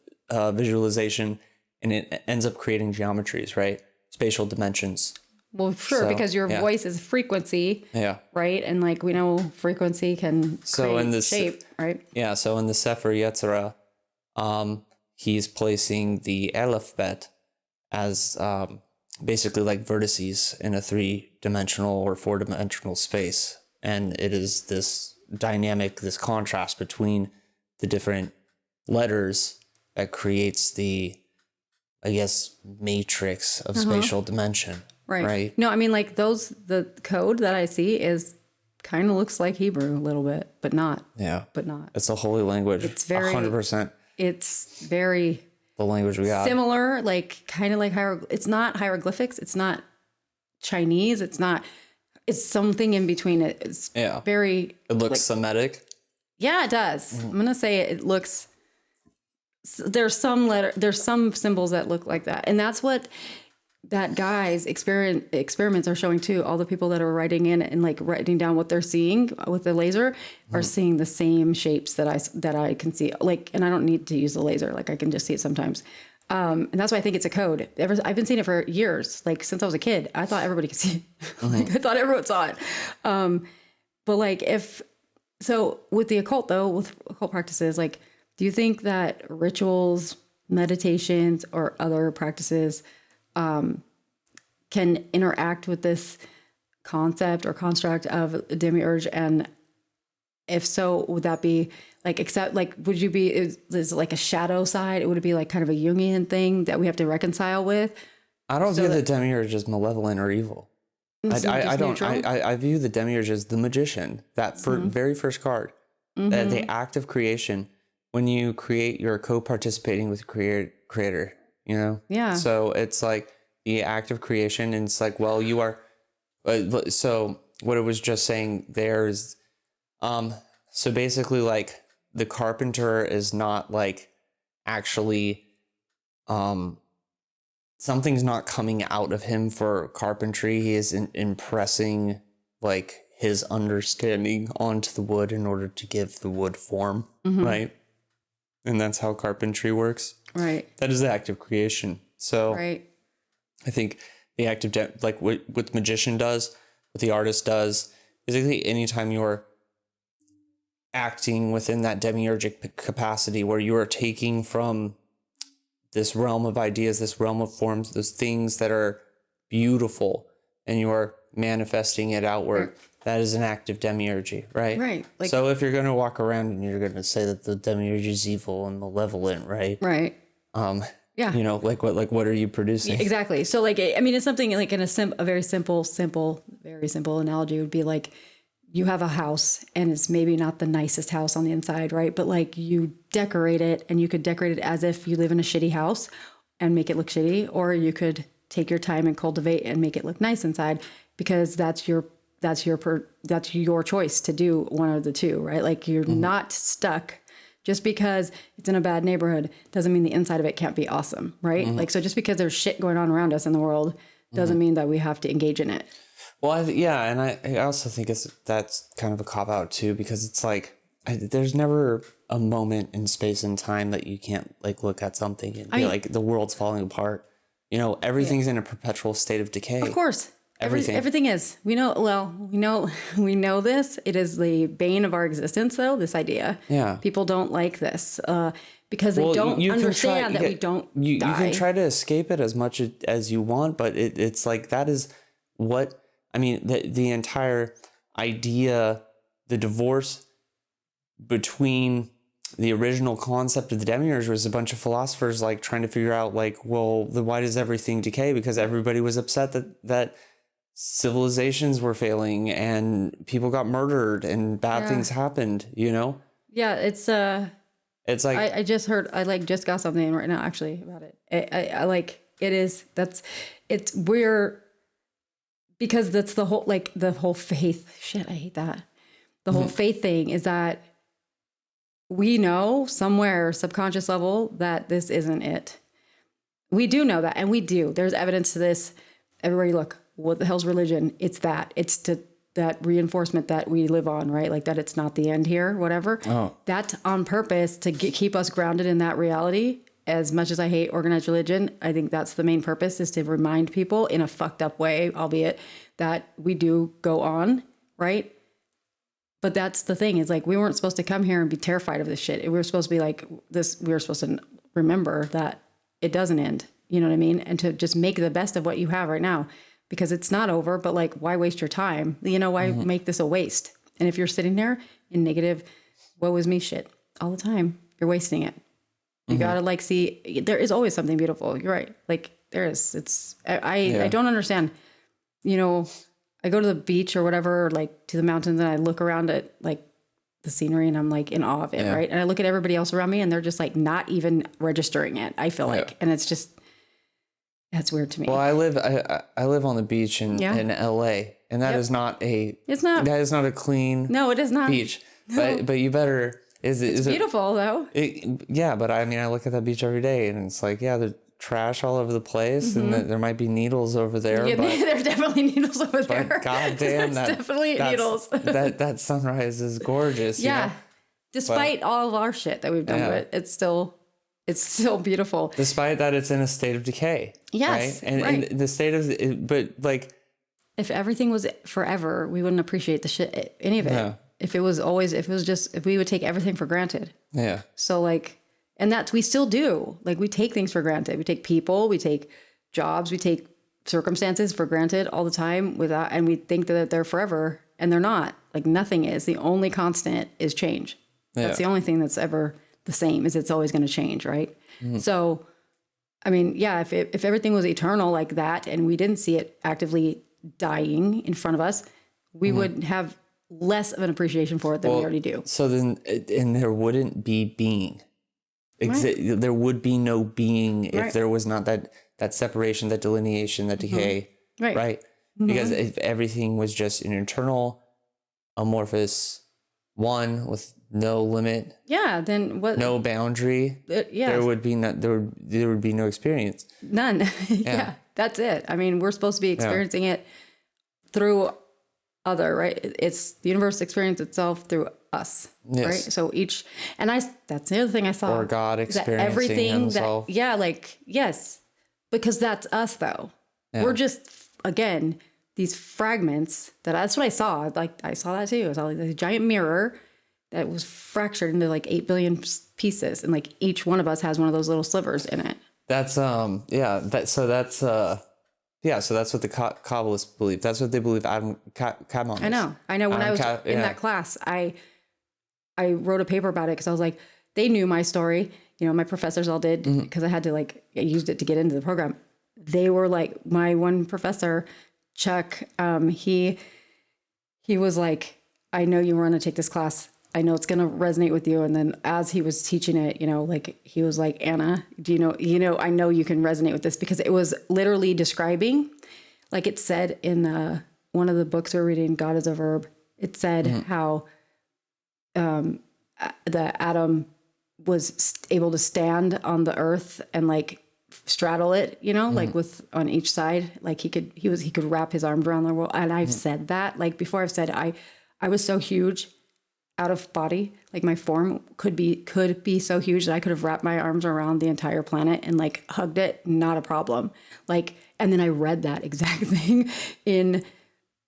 visualization, and it ends up creating geometries, right? Spatial dimensions. Well, sure, because your voice is frequency. Yeah. Right. And like we know frequency can create shape, right? Yeah. So in the Sefer Yetzirah, he's placing the alphabet as basically like vertices in a 3-dimensional or 4-dimensional space. And it is this dynamic, this contrast between the different letters that creates the, I guess, matrix of spatial dimension. Right. No, I mean, like the code that I see is kind of looks like Hebrew a little bit, but not. Yeah. But not. It's a holy language. It's very 100%. It's very the language we got. Similar, like kind of like it's not hieroglyphics. It's not Chinese. It's something in between. It's very. It looks Semitic. Yeah, it does. I'm gonna say it looks. There's some symbols that look like that, and that's what that guy's experiments are showing too. All the people that are writing in and like writing down what they're seeing with the laser are seeing the same shapes that I can see. Like, and I don't need to use the laser. Like I can just see it sometimes. And that's why I think it's a code. I've been seeing it for years. Like since I was a kid, I thought everybody could see it. Like I thought everyone saw it. But like so with the occult though, with occult practices, like, do you think that rituals, meditations, or other practices can interact with this concept or construct of demiurge? And if so, would that be like, except like, would you be, is like a shadow side? Would it be like kind of a Jungian thing that we have to reconcile with? I don't view the demiurge as malevolent or evil. I don't. I view the demiurge as the magician. That very first card, the act of creation. When you create, you're co-participating with the creator. You know. Yeah. So it's like the act of creation, and it's like, well, you are. So what it was just saying there is, so basically, like the carpenter is not like actually, something's not coming out of him for carpentry. He is impressing like his understanding onto the wood in order to give the wood form, right? And that's how carpentry works. Right. That is the act of creation. So Right. I think the act of like what the magician does, what the artist does, basically anytime you're acting within that demiurgic capacity where you are taking from this realm of ideas, this realm of forms, those things that are beautiful, and you are manifesting it outward. That is an act of demiurgy, right? Right. Like, so if you're going to walk around and you're going to say that the demiurge is evil and malevolent, right? right. Yeah. You know, like what are you producing? Exactly. So like, I mean, it's something like in a very simple analogy would be like, you have a house and it's maybe not the nicest house on the inside, right? But like you decorate it, and you could decorate it as if you live in a shitty house and make it look shitty, or you could take your time and cultivate and make it look nice inside, because that's your choice to do one of the two, right? Like you're not stuck. Just because it's in a bad neighborhood doesn't mean the inside of it can't be awesome, right? Like, so just because there's shit going on around us in the world doesn't mean that we have to engage in it. Well, and I also think that's kind of a cop out too, because it's like there's never a moment in space and time that you can't like look at something and be like the world's falling apart. You know, everything's in a perpetual state of decay. Of course. Everything. Everything is. We know this. It is the bane of our existence, though, this idea. Yeah. People don't like this because they don't understand that we don't die. You can try to escape it as much as you want, but it's like that is what, I mean, the entire idea, the divorce between the original concept of the demiurge was a bunch of philosophers like trying to figure out like, well, why does everything decay? Because everybody was upset that civilizations were failing and people got murdered and bad things happened, you know? Yeah, it's like I just got something right now actually about it. I like it is we're because that's the whole faith shit. I hate that. The whole faith thing is that we know somewhere subconscious level that this isn't it. We do know that, and we do. There's evidence to this. Everybody look. What the hell's religion? It's that. It's that reinforcement that we live on, right? Like that it's not the end here, whatever. Oh. That's on purpose to keep us grounded in that reality. As much as I hate organized religion, I think that's the main purpose, is to remind people in a fucked up way, albeit, that we do go on, right? But that's the thing, is like we weren't supposed to come here and be terrified of this shit. We were supposed to be like this. We were supposed to remember that it doesn't end. You know what I mean? And to just make the best of what you have right now. Because it's not over, but like, why waste your time? You know, why make this a waste? And if you're sitting there in negative, woe is me shit all the time, you're wasting it. You gotta like see, there is always something beautiful. You're right. Like there is, I don't understand. You know, I go to the beach or whatever, or like to the mountains, and I look around at like the scenery and I'm like in awe of it. Right. And I look at everybody else around me and they're just like not even registering it. I feel like, and it's just, that's weird to me. Well, I live on the beach in LA, and that is not a clean no, it is not beach. No. But you better it's beautiful though. But I mean I look at that beach every day and it's like there's trash all over the place and there might be needles over there. Yeah, but, there's definitely needles over there. But goddamn, definitely needles. that sunrise is gorgeous. Yeah. You know? Despite all of our shit that we've done to it, it's still beautiful. Despite that, it's in a state of decay. Yes. Right? And the state of, but like, if everything was forever, we wouldn't appreciate the shit, any of it. Yeah. If we would take everything for granted. Yeah. So like, and we still do. Like we take things for granted. We take people, we take jobs, we take circumstances for granted all the time and we think that they're forever, and they're not. Like nothing is. The only constant is change. Yeah. That's the only thing that's ever the same, is it's always going to change, right? Mm-hmm. So, I mean, if everything was eternal like that and we didn't see it actively dying in front of us, we would have less of an appreciation for it than we already do. So then, and there wouldn't be being. There would be no being if there was not that separation, that delineation, that decay, right? Mm-hmm. Because if everything was just an eternal, amorphous one with no limit, then what? No boundary. There would be no experience. None. That's it. I mean, we're supposed to be experiencing it through other, right? It's the universe experience itself through us, Yes. right? So that's the other thing I saw. Or God is that experiencing everything himself. yes, because that's us though. Yeah. We're just, again, these fragments that's what I saw. Like I saw that too. I saw like this giant mirror that was fractured into like 8 billion pieces. And like each one of us has one of those little slivers in it. That's so that's what the Kabbalists believe. That's what they believe. Kabbalists. I know. When I was in that class, I wrote a paper about it because I was like, they knew my story. You know, my professors all did because I had to I used it to get into the program. They were like, my one professor, Chuck, he was like, I know you were going to take this class. I know it's going to resonate with you. And then as he was teaching it, you know, like he was like, Anna, do you know, I know you can resonate with this because it was literally describing, like it said in one of the books we're reading, God is a Verb. It said how the Adam was able to stand on the earth and like straddle it, you know, like with on each side, like he could wrap his arms around the world. And I've said that, like before I've said, I was so huge out of body, like my form could be so huge that I could have wrapped my arms around the entire planet and like hugged it, not a problem. Like, and then I read that exact thing in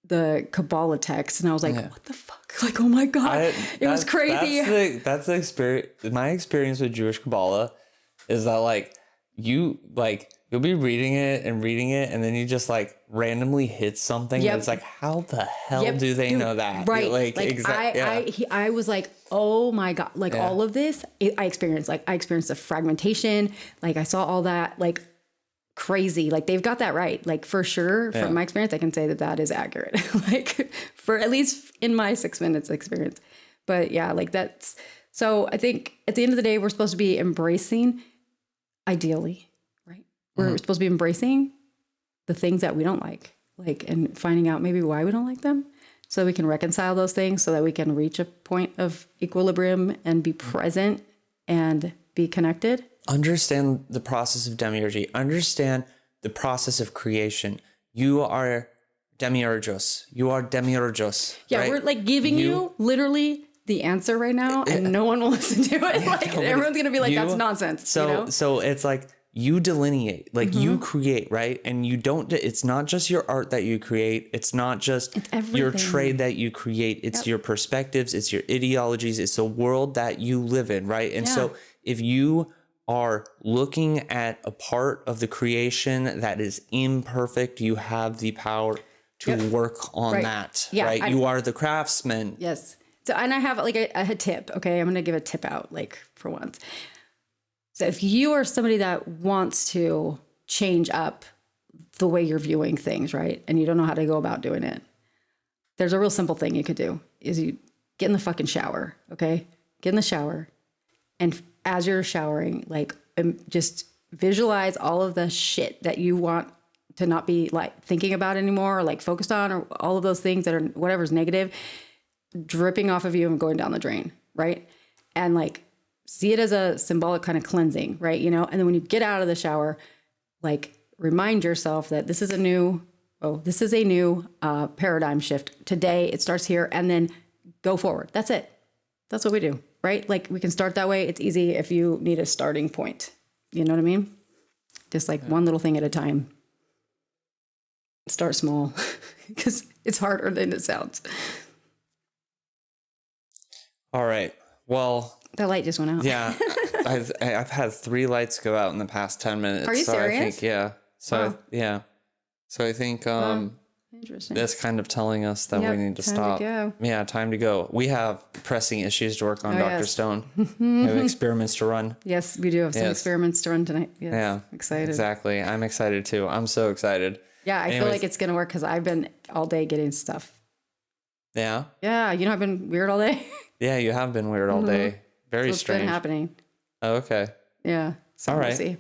the Kabbalah text and I was like, what the fuck? Like, oh my God, it was crazy. That's the experience. My experience with Jewish Kabbalah is that like, you'll be reading it and then you just like randomly hit something that's like, how the hell do they know that? Right. I was like, oh my God, like all of this I experienced the fragmentation. Like I saw all that, like crazy, like they've got that right. Like for sure from my experience, I can say that is accurate. Like for at least in my 6 minutes experience. But yeah, like so I think at the end of the day, we're supposed to be embracing, ideally, right? We're supposed to be embracing the things that we don't like, and finding out maybe why we don't like them so that we can reconcile those things so that we can reach a point of equilibrium and be present and be connected. Understand the process of demiurgy. Understand the process of creation. You are demiurgos. You are demiurgos. Yeah, right? we're like giving you literally the answer right now and no one will listen to it. Like everyone's going to be like, that's nonsense. So it's like you delineate, like you create, right? And you don't, it's not just your art that you create. It's not just your trade that you create. It's your perspectives. It's your ideologies. It's the world that you live in, right? And so if you are looking at a part of the creation that is imperfect, you have the power to work on that, right? You are the craftsman. Yes. So, and I have like a tip. Okay. I'm going to give a tip out, like for once. So if you are somebody that wants to change up the way you're viewing things, right? And you don't know how to go about doing it. There's a real simple thing you could do is you get in the fucking shower. Okay. Get in the shower. And as you're showering, like just visualize all of the shit that you want to not be like thinking about anymore, or like focused on, or all of those things that are whatever's negative dripping off of you and going down the drain, right? And like see it as a symbolic kind of cleansing, right? You know, and then when you get out of the shower, like remind yourself that this is a new paradigm shift. Today it starts here, and then go forward. That's it. That's what we do, right? Like we can start that way. It's easy if you need a starting point. You know what I mean? Just like one little thing at a time. Start small because it's harder than it sounds. All right. Well, that light just went out. Yeah. I've had 3 lights go out in the past 10 minutes. Are you serious? I think, yeah. So, wow. So I think interesting. that's kind of telling us that we need to stop. Time to go. We have pressing issues to work on, Dr. Stone. We have experiments to run. Yes, we do have some experiments to run tonight. Yes. Yeah. Excited. Exactly. I'm excited too. I'm so excited. Yeah, I feel like it's going to work because I've been all day getting stuff. Yeah? Yeah, you know, I've been weird all day. Yeah, you have been weird all day. Very strange. What's been happening? Oh, okay. Yeah. So all right. We'll see.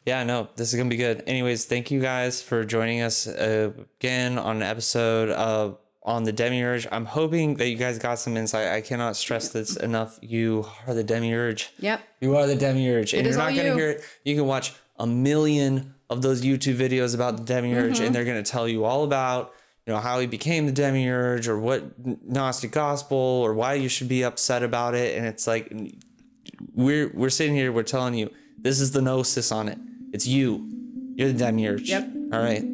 Yeah, no, this is going to be good. Anyways, thank you guys for joining us again on an episode of On the Demiurge. I'm hoping that you guys got some insight. I cannot stress this enough. You are the Demiurge. Yep. You are the Demiurge. And you're not going to hear it. You can watch a million of those YouTube videos about the Demiurge, and they're going to tell you all about how he became the demiurge, or what Gnostic gospel, or why you should be upset about it. And it's like, we're sitting here, we're telling you, this is the gnosis on it. It's you. You're the demiurge. Yep. All right.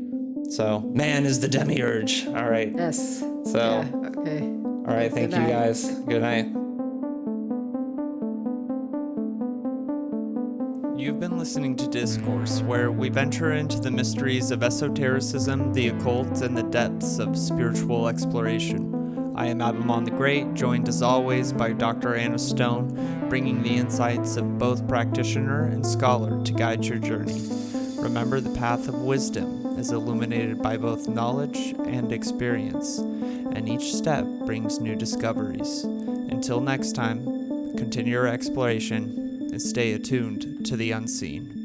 So man is the demiurge. All right. Yes. So, Yeah, okay. all right. Thank Good you night. guys. Good night. You've been listening to Discourse, where we venture into the mysteries of esotericism, the occult, and the depths of spiritual exploration. I am Abammon the Great, joined as always by Dr. Anna Stone, bringing the insights of both practitioner and scholar to guide your journey. Remember, the path of wisdom is illuminated by both knowledge and experience, and each step brings new discoveries. Until next time, continue your exploration and stay attuned to the unseen.